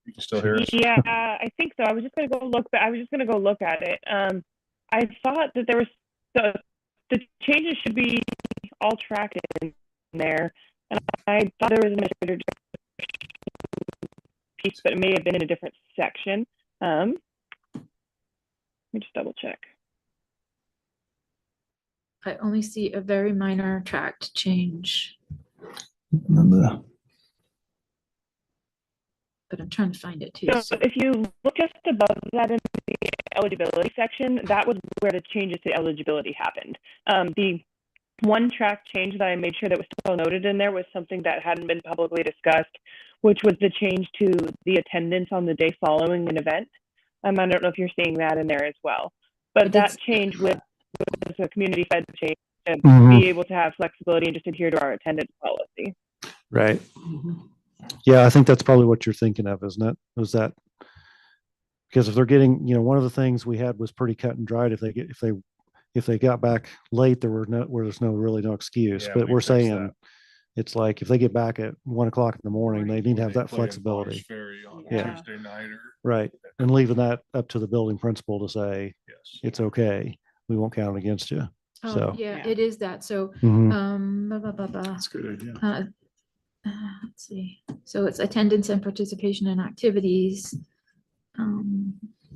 You can still hear us? Yeah, I think so. I was just gonna go look, but I was just gonna go look at it. I thought that there was the changes should be all tracked in there, and I thought there was an administrator piece, but it may have been in a different section. Let me just double check. I only see a very minor tracked change, And but I'm trying to find it too. So So if you look just above that in the eligibility section, that was where the changes to eligibility happened. The one track change that I made sure that was still noted in there was something that hadn't been publicly discussed, which was the change to the attendance on the day following an event. I don't know if you're seeing that in there as well, but that change was a community fed change to Mhm. be able to have flexibility and just adhere to our attendance policy. Right. Yeah, I think that's probably what you're thinking of, isn't it? Was that because if they're getting, one of the things we had was pretty cut and dried. If they got back late, there's really no excuse. Yeah, But we we're fixed saying that. it's like if they get back at 1 o'clock in the morning, they need to have They that play in flexibility. Bob's Ferry on Yeah. Tuesday night or. Right. And leaving that up to the building principal to say, Yes. it's okay. We won't count it against you. oh, So. yeah, Yeah. it is that. So Mhm. blah, blah, blah, blah. That's a good idea. Let's see. So it's attendance and participation in activities.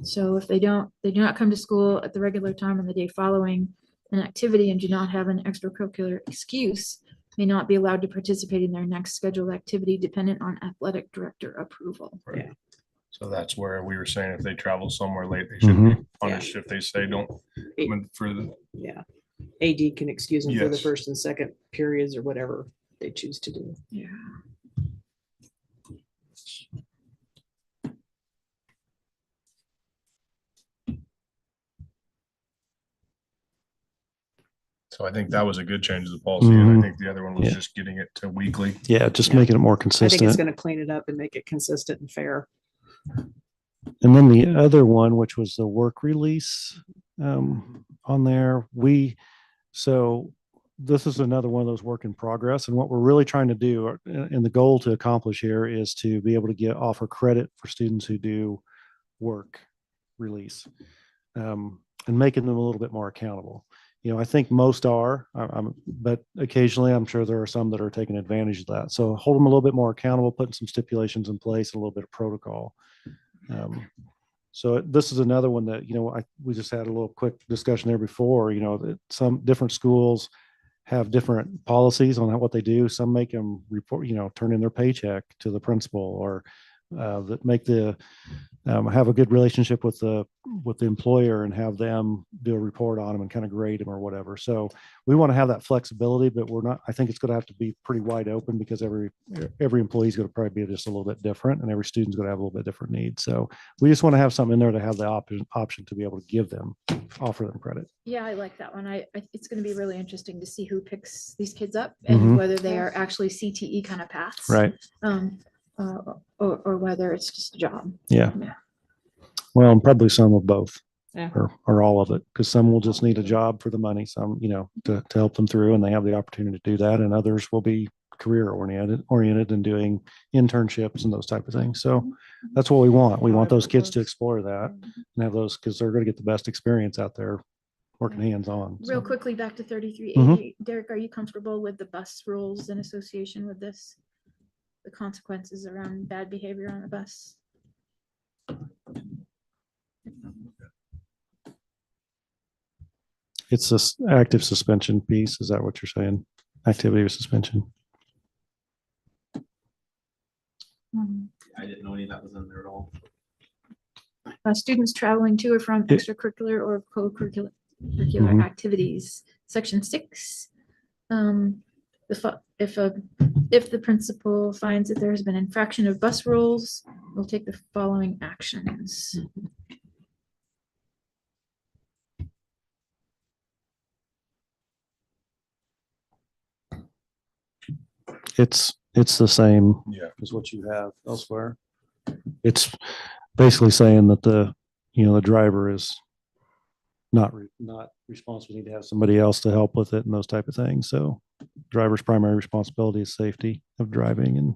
So if they do not come to school at the regular time on the day following an activity and do not have an extracurricular excuse, may not be allowed to participate in their next scheduled activity dependent on athletic director approval. Right. So that's where we were saying if they travel somewhere late, they should be punished if they say don't come in for the. Yeah. AD can excuse them for the Yes. first and second periods or whatever they choose to do. Yeah. So I think that was a good change to the policy, and I Mhm. think the other one was Yeah. just getting it to weekly. Yeah, just Yeah. making it more I think it's consistent. going to clean it up and make it consistent and fair. And then the other one, which was the work release on there, so this is another one of those work in progress. And what we're really trying to do, and the goal to accomplish here, is to be able to offer credit for students who do work release, and making them a little bit more accountable. I think most are, but occasionally I'm sure there are some that are taking advantage of that. So hold them a little bit more accountable, putting some stipulations in place, and a little bit of protocol. So this is another one that, we just had a little quick discussion there before, that some different schools have different policies on what they do. Some make them report, turn in their paycheck to the principal, or that make have a good relationship with the employer and have them do a report on them and kind of grade them or whatever. So we want to have that flexibility, but I think it's going to have to be pretty wide open, because every employee is going to probably be just a little bit different, and every student's going to have a little bit different needs. So we just want to have something in there to have the option to be able to offer them credit. Yeah, I like that one. It's going to be really interesting to see who picks these kids up and whether they are actually CTE kind of paths. Right. Or whether it's just a job. Yeah. Well, and probably some of both. Yeah. Or all of it, because some will just need a job for the money, some, to help them through, and they have the opportunity to do that. And others will be career oriented and doing internships and those type of things. So that's what we want. We want those kids to explore that and have those, because they're going to get the best experience out there working hands on. Real quickly, back to 3380. Derek, are you comfortable with the bus rules in association with this? The consequences around bad behavior on the bus? It's this active suspension piece. Is that what you're saying? Activity or suspension? I didn't know any of that was in there at all. Students traveling to or from extracurricular or co-curricular activities. Section 6. If the principal finds that there has been infraction of bus rules, we'll take the following actions. It's the same as what you have elsewhere. It's basically saying that the driver is not responsible. Need to have somebody else to help with it and those type of things. So driver's primary responsibility is safety of driving, and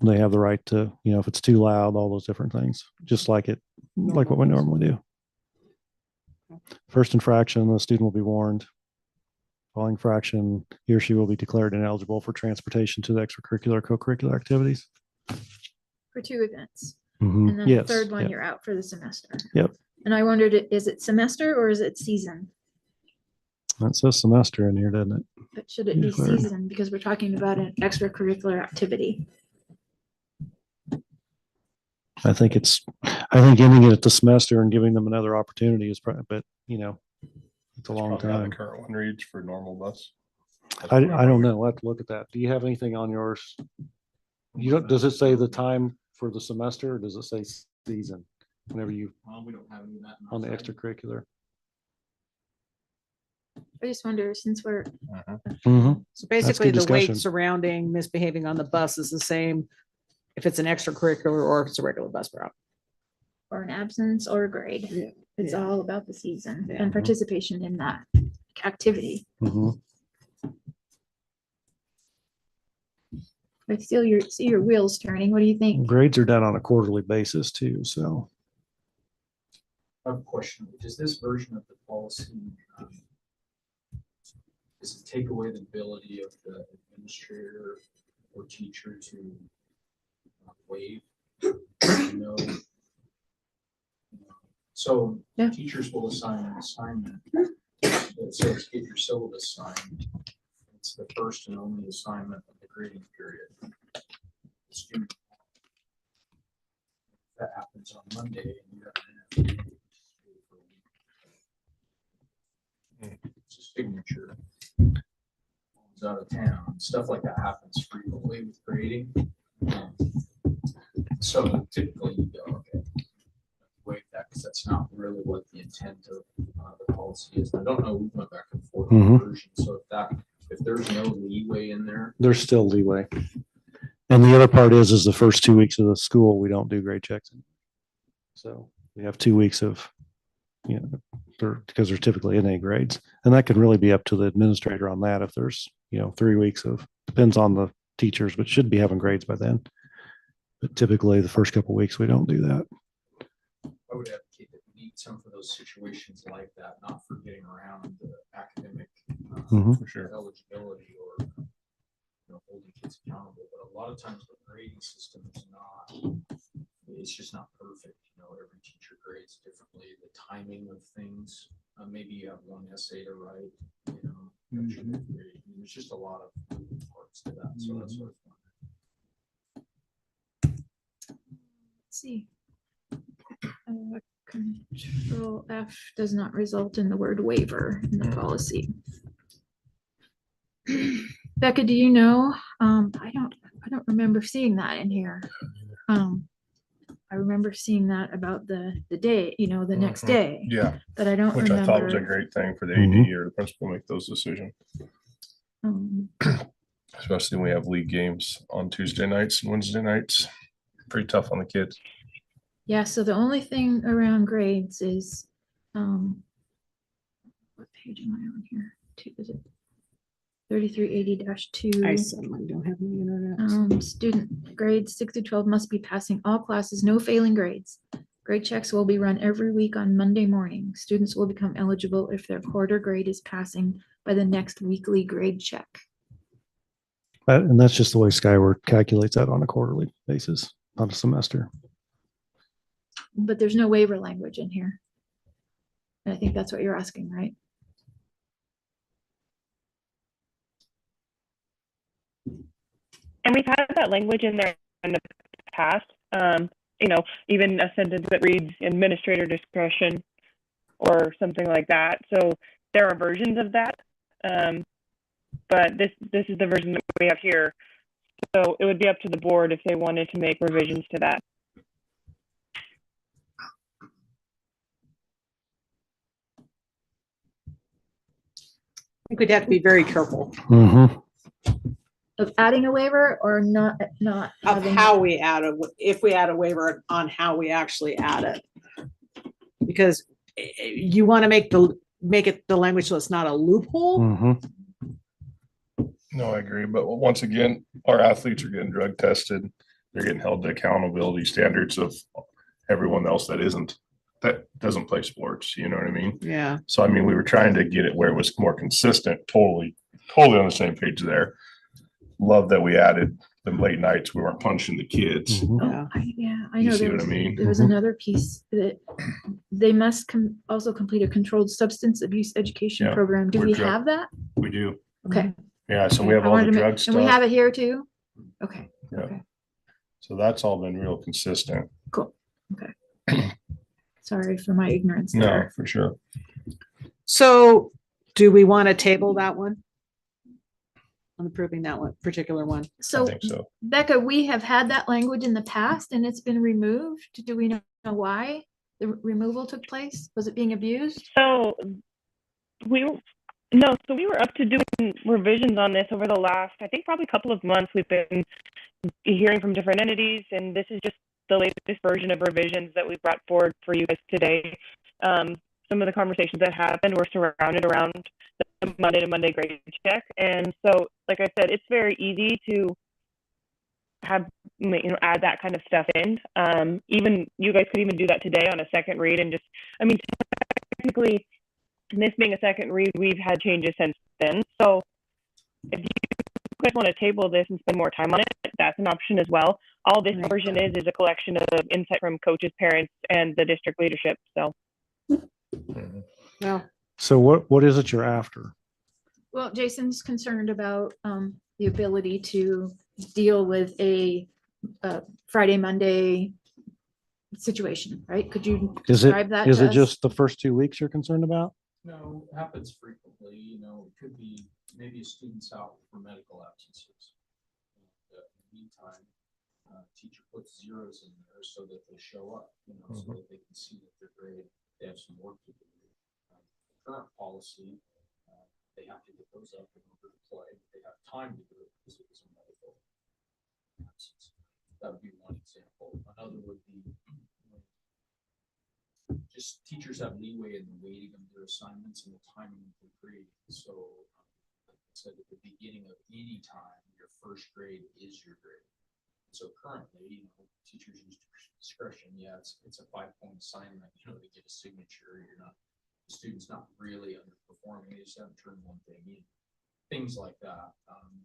they have the right to, if it's too loud, all those different things, just like what we normally do. First infraction, the student will be warned. Following infraction, he or she will be declared ineligible for transportation to the extracurricular, co-curricular activities. For 2 events. And then the third one, you're out for the semester. Yep. And I wondered, is it semester or is it season? That says semester in here, doesn't it? But should it be season? Because we're talking about an extracurricular activity. I think ending it at the semester and giving them another opportunity is probably, but it's a long time. The current one reads for normal bus. I don't know. We'll have to look at that. Do you have anything on yours? Does it say the time for the semester, or does it say season? Whenever we don't have any of that on the extracurricular. I just wonder, since we're So basically the weight discussion. surrounding misbehaving on the bus is the same if it's an extracurricular or if it's a regular bus route. or an absence or a grade. Yeah. It's all about the season Yeah. and participation in that activity. I see your wheels turning. What do you think? Grades are done on a quarterly basis too, so. I have a question. Does this version of the policy, does it take away the ability of the administrator or teacher to waive? No. So Yeah. teachers will assign an assignment that says get your syllabus signed. It's the first and only assignment of the grading period. Student, that happens on Monday, and you're gonna have to it's a signature. One's out of town, stuff like that happens frequently with grading. So typically you go, okay, waive that, because that's not really what the intent of the policy is. I don't know, we went back and forth on the version, so if there's no leeway in there. There's still leeway. And the other part is the first 2 weeks of the school, we don't do grade checks. So we have 2 weeks of, because there's typically NA grades, and that can really be up to the administrator on that. If there's, 3 weeks of, depends on the teachers, but should be having grades by then. But typically the first couple of weeks, we don't do that. I would advocate that we some for those situations like that, not for getting around the academic Mhm. For sure. eligibility or holding kids accountable. But a lot of times the grading system is not, it's just not perfect. Every teacher grades differently. The timing of things, maybe you have one essay to write, that should be graded. There's just a lot of moving parts to that. So that's what Let's see. Control F does not result in the word waiver in the policy. Becca, do you know? I don't remember seeing that in here. I remember seeing that about the day, the next day, Yeah, but I don't which I thought was a remember. great thing for the Mhm. AD or the principal make those decisions, um, especially when we have league games on Tuesday nights and Wednesday nights. Pretty tough on the kids. Yeah, so the only thing around grades is, what page am I on here? Is it 3380-2? I certainly don't have any internet. Student grades 6 to 12 must be passing all classes, no failing grades. Grade checks will be run every week on Monday morning. Students will become eligible if their quarter grade is passing by the next weekly grade check. And that's just the way Skyward calculates that on a quarterly basis, not a semester. But there's no waiver language in here. And I think that's what you're asking, right? And we've had that language in there in the past. Even a sentence that reads administrator discretion or something like that. So there are versions of that. But this is the version that we have here. So it would be up to the board if they wanted to make revisions to that. I think we'd have to be very careful Mhm. Of adding a waiver or not of having. how we add if we add a waiver on how we actually add it. Because you want to make it the language so it's not a loophole. Mhm. No, I agree. But once again, our athletes are getting drug tested. They're getting held to accountability standards of everyone else that doesn't play sports. You know what I mean? Yeah. So, we were trying to get it where it was more consistent, totally on the same page there. Love that we added the late nights. We weren't punishing the kids. Mhm. I You know see there what I was, mean? there was Mhm. another piece that they must also complete a controlled substance abuse education Yeah, program. Do we're we drug- have that? We do. Okay. Yeah. So we have I all wanted the to make- drug And we have stuff. it here too? Okay. Yeah. Okay, So that's all been real consistent. cool. Okay. Sorry for my ignorance No, there. for sure. So do we want to table that one? On approving that one, particular one? I So think so. Becca, we have had that language in the past and it's been removed. Do we know why the removal took place? Was it being abused? So we were up to doing revisions on this over the last, I think probably couple of months. We've been hearing from different entities, and this is just the latest version of revisions that we've brought forward for you guys today. Some of the conversations that happened were surrounded around the Monday to Monday grade check. And so, like I said, it's very easy to have, add that kind of stuff in. Even you guys could even do that today on a second read and just, technically, this being a second read, we've had changes since then. So if you guys want to table this and spend more time on it, that's an option as well. All this version is a collection of insight from coaches, parents, and the district leadership. So. No. So what is it you're after? Well, Jason's concerned about the ability to deal with a Friday, Monday situation, right? Could you describe that? Is to it us? just the first 2 weeks you're concerned about? No, it happens frequently. It could be maybe a student's out for medical absences. In the meantime, teacher puts zeros in there so that they show up, so that they can see that their grade, they have some work to do. Current policy, they have to get those up in order to play. They have time to do it because it was a medical absence. That would be one example. Another would be just teachers have leeway in the weighting of their assignments and the timing of the grade. So, like I said, at the beginning of any time, your first grade is your grade. So currently, teachers use discretion. Yeah, it's a 5-point assignment, to get a signature. The student's not really underperforming. They just haven't turned one thing in. Things like that.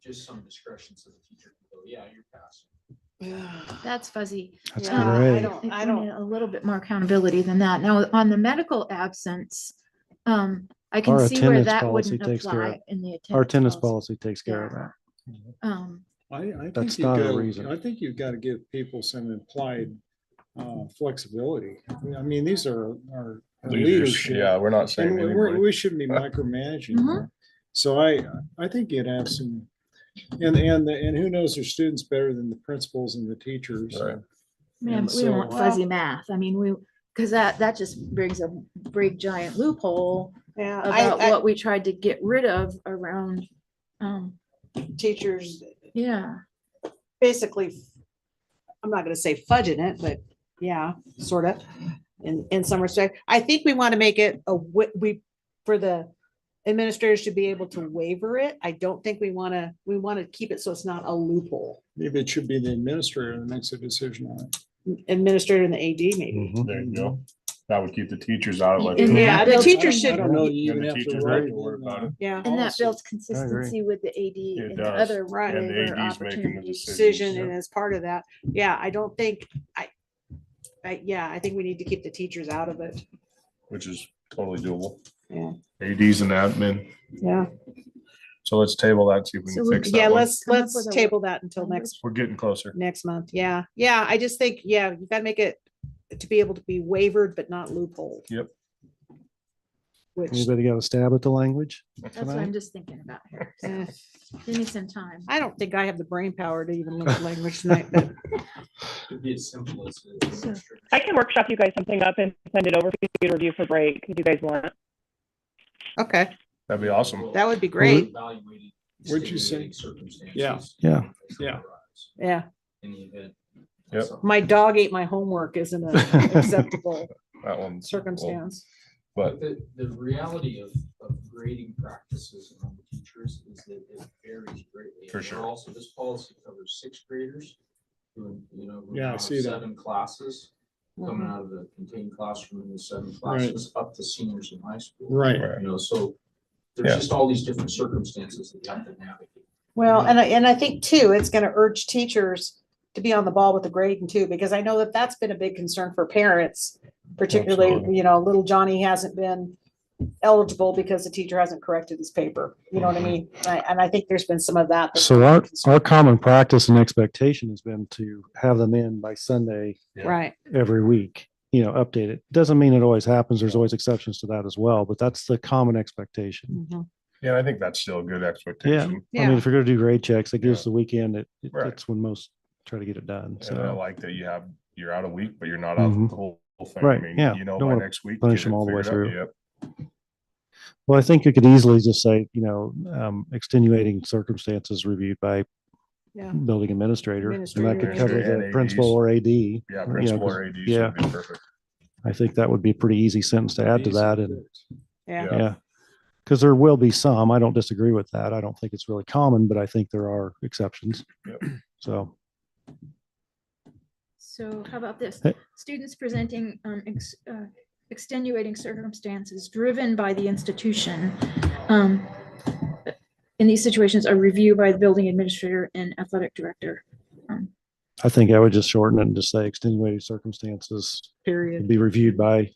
Just some discretion so the teacher can go, yeah, you're passing. That's fuzzy. That's Yeah, great. I need a little bit more accountability than that. Now, on the medical absence, I can Our see where attendance that policy wouldn't takes care of apply in the Our attendance policy. policy takes care of that. I That's think you not a gotta, reason. I think you've got to give people some implied flexibility. I mean, these are our leadership. Yeah, we're not saying And anybody. we shouldn't be micromanaging. Mhm. them. So I think you'd have some, and who knows their students better than the principals and the teachers. Right. Yeah, And but we don't want so- fuzzy math. I mean, because that just brings a big giant loophole Yeah, about what we tried to get rid of around, teachers yeah. basically, I'm not gonna say fudging it, but yeah, sort of, in some respect. I think we want to make it for the administrators to be able to waiver it. I don't think we want to keep it so it's not a loophole. Maybe it should be the administrator that makes a decision on it. Administrator and the AD maybe. Mhm. There you go. That would keep the teachers out of it. And Yeah, the builds- teacher I should, don't know, you And even the have to teachers write have to worry in, about it. yeah, And that policy. builds consistency with the AD It and the does. other Right. And the waiver AD's making the opportunities. decision decision. and as part of that. Yeah, I don't think, I think we need to keep the teachers out of it. Which is totally doable. Yeah. ADs and admin. Yeah, So let's table that, see if we So can we- fix that yeah, one. let's Come up with a- table that until next We're getting closer. month. Yeah, I just think, you gotta make it to be able to be waivered, but not loophole. Yep. Which, Anybody got a stab at the language? That's what tonight? I'm just thinking about here. So eh, give me some time. I don't think I have the brain power to even look at language tonight, but It'd be as simple as. I can workshop you guys something up and send it over for you to review for break if you guys want. okay, That'd be awesome. that would be great. Evaluating What'd you say? extenuating circumstances. Yeah. Yeah. Yeah. Yeah, In the event. Yep. my dog ate my homework isn't an acceptable That one. circumstance. But The reality of grading practices among the teachers is that it varies greatly. For And sure. Also, this policy covers 6th graders who, who Yeah, I have see that. 7 classes coming out of the contained classroom in the 7 classes up to seniors in high school. Right. So there's Yeah. just all these different circumstances that you have to navigate. Well, and I think too, it's gonna urge teachers to be on the ball with the grading too, because I know that that's been a big concern for parents. Particularly, Absolutely. little Johnny hasn't been eligible because the teacher hasn't corrected his paper. You know what I mean? And I think there's been some of that. that's So been a our concern. common practice and expectation has been to have them in by Sunday Right, every week, updated. Doesn't mean it always happens. There's always exceptions to that as well, but that's the common expectation. mhm. yeah, I think that's still a good Yeah. expectation. I Yeah. mean, if you're gonna do grade checks, it gives Yeah. the weekend, Right. that's when most try to get it done. And I So, like that you're out a week, but you're not out Mhm. the whole thing. Right, I mean, yeah. You know, Don't by wanna next week. punish get it them all the way figured out. through. Yep. well, I think you could easily just say, extenuating circumstances reviewed by Yeah. building administrator. And that could Administrator. cover And the ADs. principal or AD. Yeah, you know, principal 'cause- or ADs Yeah, would be perfect. I think that would be a pretty easy sentence to add to that. And Yeah, Yeah. yeah, because there will be some, I don't disagree with that. I don't think it's really common, but I think there are exceptions. Yep. So, So how about this? Hey. Students presenting extenuating circumstances driven by the institution. In these situations, a review by the building administrator and athletic director. I think I would just shorten it and just say extenuating circumstances period. be reviewed by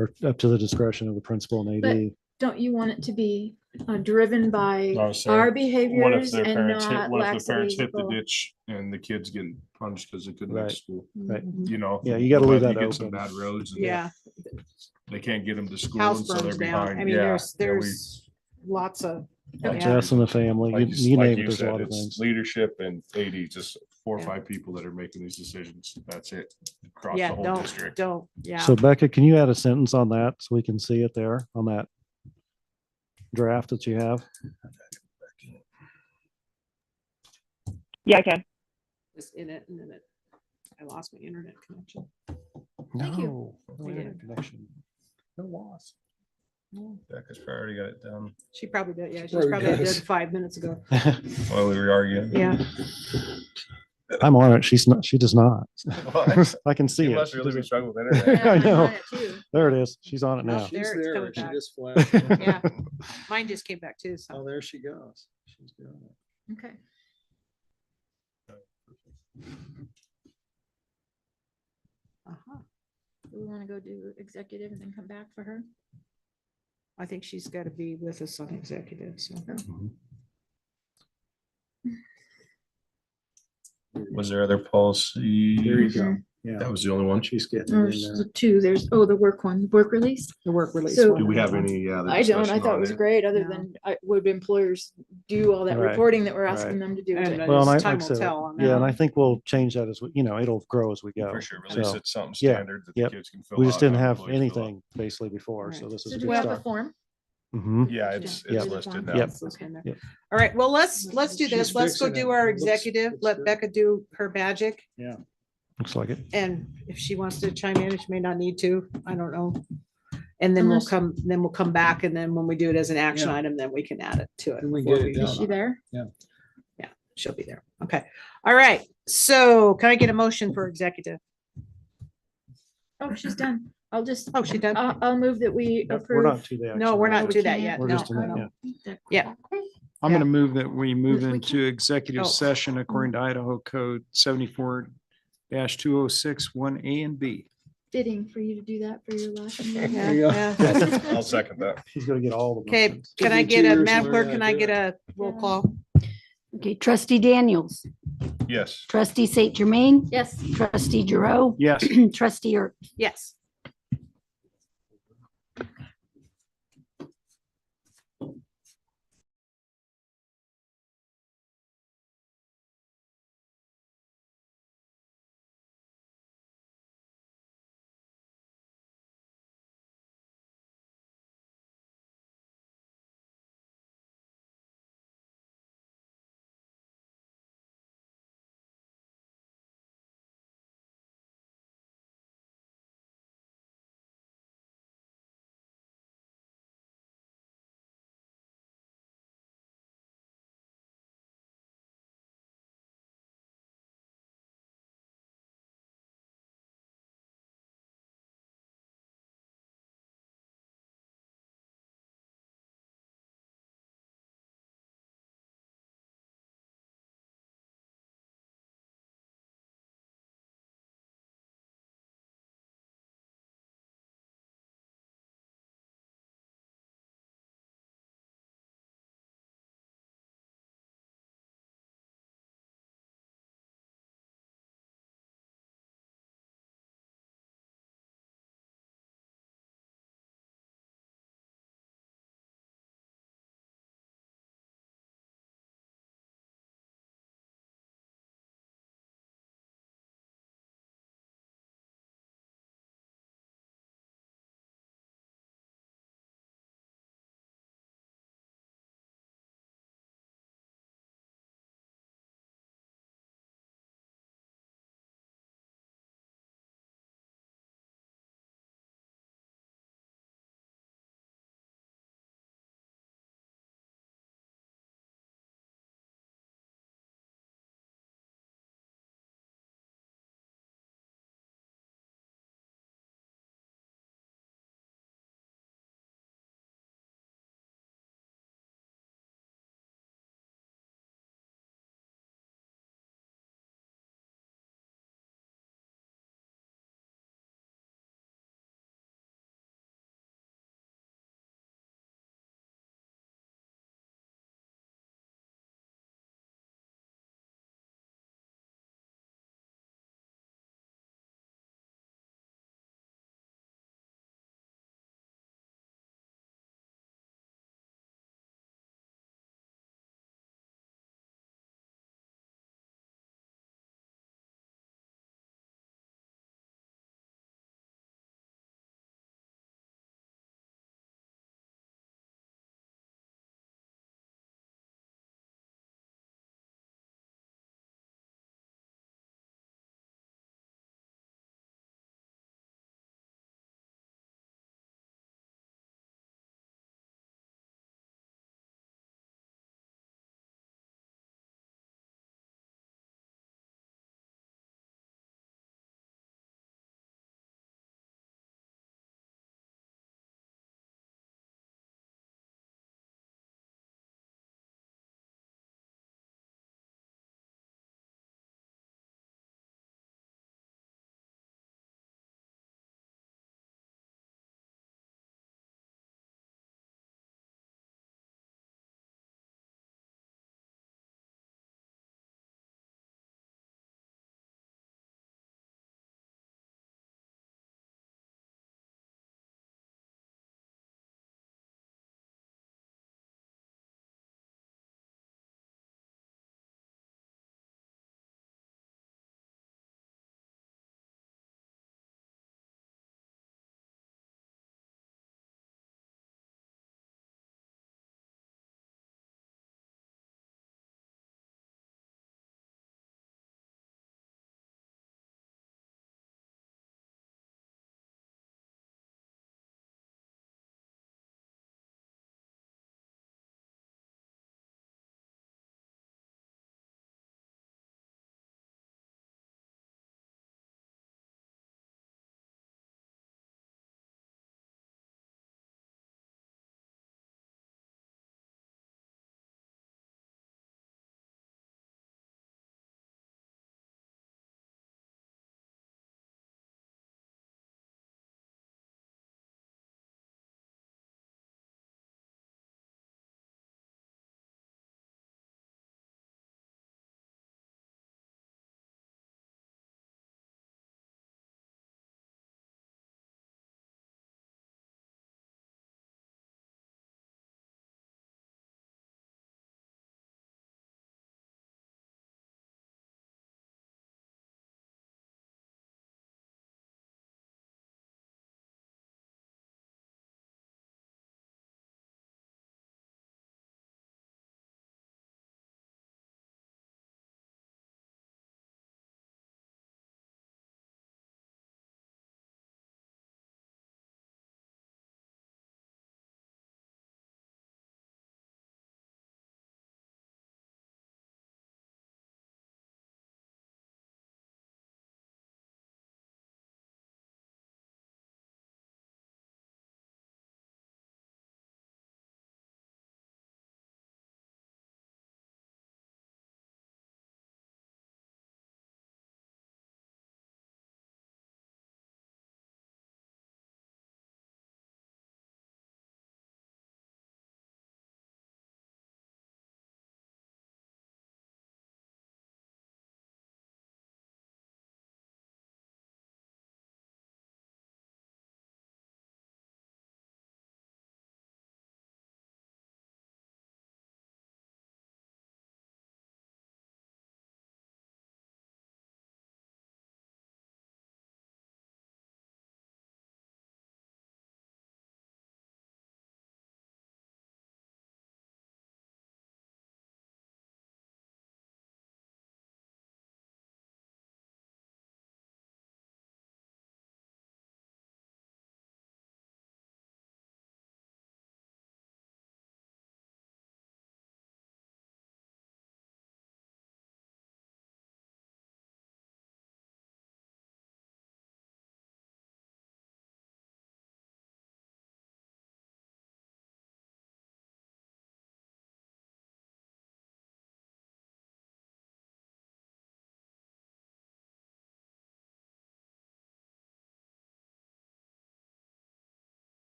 or up to the discretion of the principal and AD. Don't you want it to be driven by I was saying, our What if behaviors their and parents hit, not what if the parents hit the lackadaisical? ditch and the kids getting punished because they couldn't make Right. school? Right. Mhm. Yeah, you gotta leave But that you get some open. bad roads and Yeah, they can't get them to school. house and so they're burns down. behind. I mean, Yeah, there's lots of, Like yeah. Deaths in the family, Like you like name it, you there's a said, lot of it's things. leadership and AD, just 4 or Yeah. 5 people that are making these decisions. That's it. Across yeah, the whole don't, district. yeah. So Becca, can you add a sentence on that so we can see it there on that draft that you have? Yeah, I can. Just in it, and then I lost my internet connection. Thank you. No, no I internet did. connection. No loss. Yeah, because I already got it done. She probably did, yeah, she's Probably probably did does. 5 minutes ago. Well, we were arguing. Yeah, I'm on it. She does not. What? I can see You it. must She really be doesn't- struggling with internet. I I'm know. on it too. There it is. She's on it Oh, now. there She's it's there. coming She back. just flashed. Yeah. Mine just came back too, Oh, so. there she goes. She's doing it. Okay. Uh-huh. Do we want to go do executive and then come back for her? I think she's got to be with us on executive, so. Was there other policy? There you go. Yeah, That was the only one. she's getting it in There's there. the two, there's, the work one, work release. The work release. So- one Do we and have that one. any other I don't, I discussion thought it on was it? great, other No. than, would employers do all that Right. reporting that we're asking them to do? And to- then Well, and as I, time like I will said, tell on yeah, and that. I think we'll change that as we, it'll grow as we go. For sure, release So, it something yeah, standard that the yep. kids can fill out. we just didn't have have employees fill out. anything basically before, Right. so this is So a do good we have a start. form? Mhm. Yeah, it's Yeah. listed now. Yep. It's in there. Yep. All right, well, let's do She's this. Let's go fixing do it. our It looks- executive. looks Let good. Becca do her magic. Looks like it. And if she wants to chime in, she may not need to. I don't know. And then we'll Unless- come back, and then when we do it as an action Yeah. item, then we can add it to it. And we before get it Is done. she there? She'll be there. Okay. All right. So can I get a motion for executive? Oh, she's done. I'll just, Oh, she done? I'll move that we Yep, We're not approve. to the. No, we're action not we to that can't. yet. We're No, just in no, that, no. yeah. Yeah. I'm gonna move that we move We into executive Oh. session according to Idaho Code 74-2061A and B. Fitting for you to do that for your last meeting. Yeah, There you go. yeah. I'll second that. He's gonna get all the. Okay, motions. can Give I me get 2 a, years Madam to Clerk, learn can how I to get do a roll call? Okay, trustee Daniels, Yes. trustee Saint Germain, Yes. trustee Giroux, Yes. trustee Erb. Yes.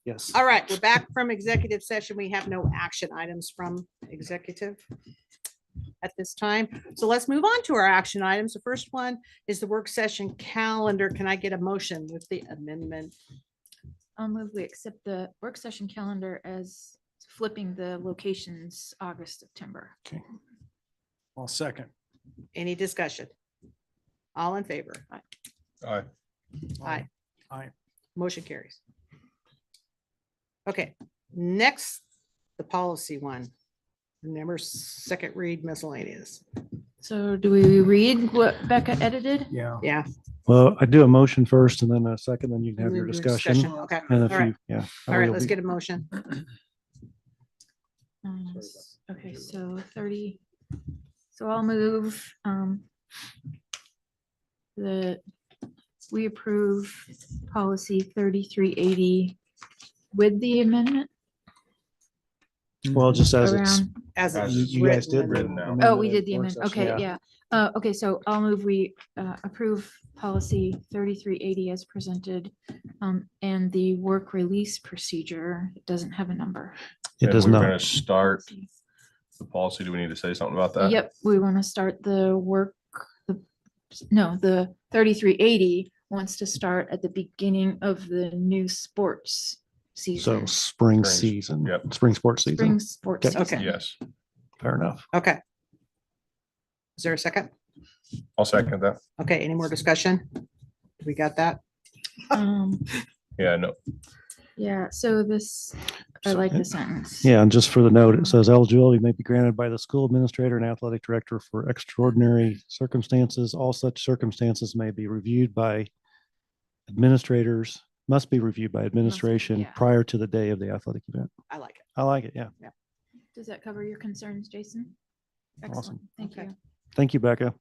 Yes. All right, we're back from executive session. We have no action items from executive at this time. So let's move on to our action items. The first one is the work session calendar. Can I get a motion with the amendment? I'll move we accept the work session calendar as flipping the locations August, September. I'll second. Any discussion? All in favor? Aye. Aye. Aye. Motion carries. Okay, next, the policy one. Remember, second read miscellaneous. So do we read what Becca edited? Yeah. Yeah. Well, I do a motion first and then a second, then you can have and your then discussion. Okay, And if all right, you, yeah. all right, let's get a motion. Okay, so 30. So I'll move that we approve policy 3380 with the amendment Well, just as it's, around. As it's you guys did. written now. Oh, we did the work amendment. session, Okay, yeah. Okay, so I'll move we approve policy 3380 as presented. And the work release procedure doesn't have a number. It And does we're not. gonna start the policy. Do we need to say something about that? Yep, we want to start the work, the 3380 wants to start at the beginning of the new sports So season. spring Spring, season, yep. spring sports season. Spring sports Okay. season. Yes, Fair enough. Okay. Is there a second? I'll second that. Okay, any more discussion? We got that? Yeah, no, Yeah, so this, I So- like the sentence. Yeah, and just for the note, it says eligibility may be granted by the school administrator and athletic director for extraordinary circumstances. All such circumstances may be reviewed by administrators, must be reviewed by administration yeah. prior to the day of the athletic event. I like it. I like it. Yeah. Does that cover your concerns, Jason? Excellent, Awesome. thank Okay. you. Thank you, Becca.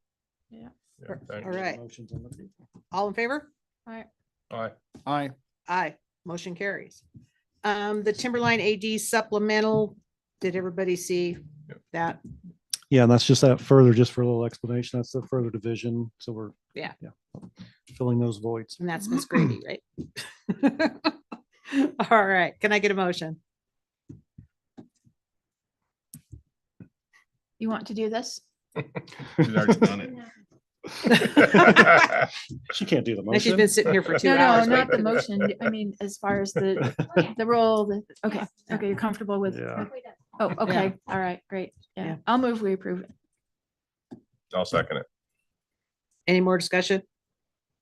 yeah, All thanks. right, Motions on the table. all in favor? Aye. Aye. Aye, motion carries. The Timberline AD supplemental, did everybody see Yep. that? Yeah, and that's just that further, just for a little explanation. That's the further division. So we're. Yeah. Filling those voids. And that's Miss Grady, right? All right, can I get a motion? You want to do this? She's already done it. She can't do the And she's motion. been sitting here for 2 No, no, hours. not the waiting. motion. I mean, as far as the role, okay, okay, you're comfortable with. Yeah. Oh, okay, all right, great. Yeah. Yeah, I'll move, we approve it. I'll second it. Any more discussion?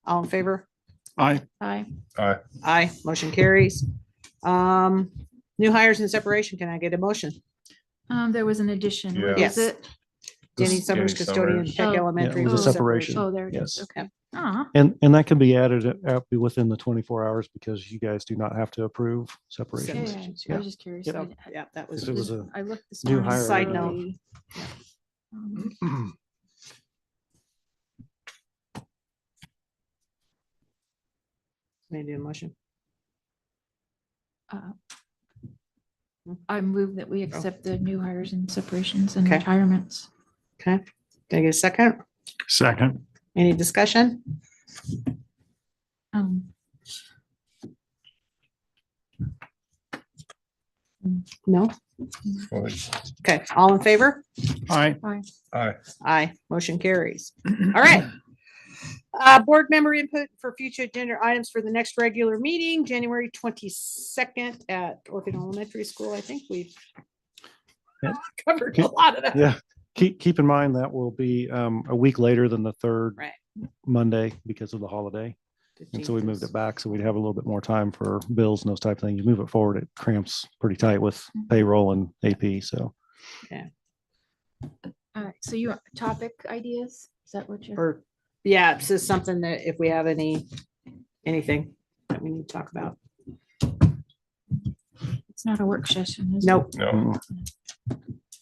All in favor? Aye. Aye. Aye. Aye, motion carries. New hires and separation, can I get a motion? There was an addition. What Yeah. is it? Denny This- Summers, Denny custodian, Summers. Peck Oh. Elementary. Yeah, it was a Oh. separation. Oh, there it is. Yes. Okay. Ah, And that can be added within the 24 hours because you guys do not have to approve separations. okay. Separations, I was just curious. Yep. I- Yeah, that was, If it was a I looked this new morning. hire. Side note. early. Um, maybe a motion. uh, I move that we accept the new hires and separations and Okay. retirements. Okay, can I get a second? Second. Any discussion? Um, No? Well, Okay, all in favor? Aye. Aye. Aye, motion carries. All right. Board member input for future agenda items for the next regular meeting, January 22nd at Orofino Elementary School. I think we've Yep. covered a lot of that. Yeah. Keep in mind that will be a week later than the third Right. Monday because of the holiday. And so we 15th moved is- it back so we'd have a little bit more time for bills and those type of things. You move it forward, it cramps pretty tight with payroll and AP. So all right, so you want topic ideas? Is that what you're? Or, yeah, it's just something that if we have anything that we need to talk about. It's not a work session, is it? Nope. No, mm,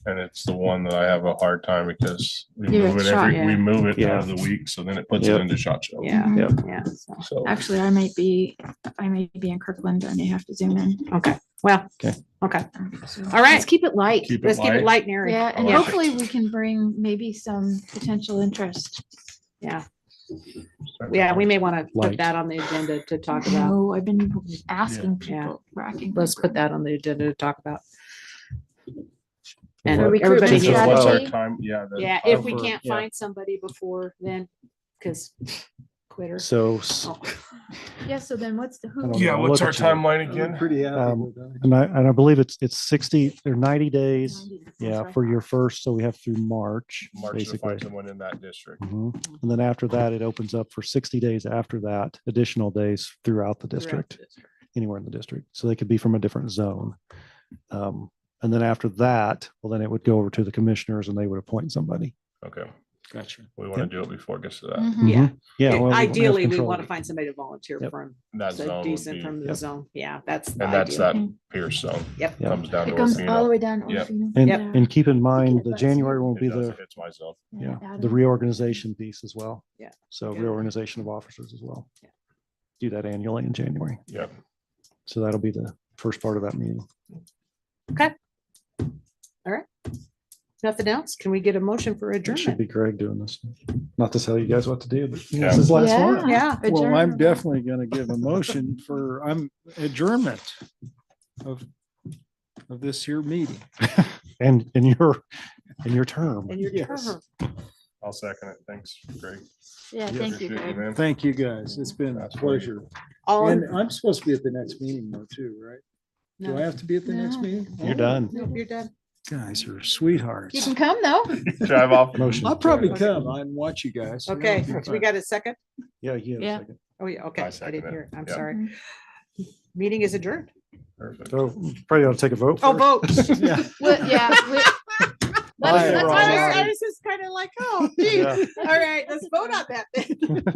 and it's the one that I have a hard time because we Yeah, move it shot, we yeah. move it Yeah. out of the week, so then it puts Yep. it into SHOT Show. Yeah, Yep. yeah. So, So Actually, I may be in Kirkland. I may have to zoom in. okay, well, Okay. okay. So All right. Let's keep it light. keep it Let's keep it light. light and airy. Yeah, and I like it. hopefully we can bring maybe some potential interest. Yeah. Yeah, we may want to put Light. that on the agenda to talk about. Oh, I've been asking Yeah. people, racking. Let's my put brain. that on the agenda to talk about. For And what? recruitment everybody's, So what's our strategy. time? Yeah. yeah, if we for- can't yeah. find somebody before then, because quitter. So, Oh, Yeah, so then what's the I who? don't Yeah, know. what's Look our at you. timeline again? Pretty happy Um, with that. and I believe it's 60 or 90 days. 90, that's Yeah, what I for your thought. first, so we have through March, March to basically. find someone in that district. Mhm. And then after that, it opens up for 60 days after that, additional days throughout the throughout the district, district. anywhere in the district. So they could be from a different zone. And then after that, well, then it would go over to the commissioners and they would appoint somebody. Okay. Gotcha. We want to do it before it gets to that. Mhm. Yeah. Yeah. well, we wanna have Ideally, we control want of to it. find somebody to volunteer Yep. from, That so zone would decent be, from the Yep. zone. Yeah, that's the and that's ideal. that Pierce zone. Yep. Comes down to It comes all the Orofino. way down. Yep. Orofino. And, Yeah. and keep in mind, the That's January you. won't be It does, the, it hits my zone. yeah, Adam. the reorganization piece as well. Yeah. So Yeah. reorganization of officers as well. Yeah. Do that annually in January. Yep. So that'll be the first part of that meeting. Nothing else? Can we get a motion for It should adjournment? be Greg doing this. Not to tell you guys what to do, but Yeah. this is last one. Yeah. Well, I'm Adjournment. definitely gonna give a motion for, adjournment of this here meeting. And in your term. And your Yes. term. I'll second it. Thanks, Greg. Yeah, thank you, Appreciate Greg. man. Thank you, guys. It's been a That's pleasure. All, And in- I'm supposed to be at the next meeting though, too, right? Do I no, have to be at the next No. meeting? You're Oh, done. no, you're done. Guys are You sweethearts. can come though. Drive off. Motion. I'll probably come and watch you guys. Okay, It'll be so we fun. got a second? Yeah, yeah. Yeah. Second. Oh, yeah, okay. I I second didn't it. hear it. I'm Yeah. sorry. Meeting is adjourned. Perfect. So probably ought to take a vote. Oh, first. vote. Yeah. Well, yeah. Aye, That's Ron, why aye. I was just kind of like, oh, gee. Yeah. All right, let's vote on that then.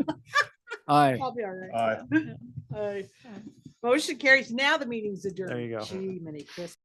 Aye. I'll be all right. Aye. Aye. Motion carries. Now the meeting's adjourned. There you go. Gee, many Chris.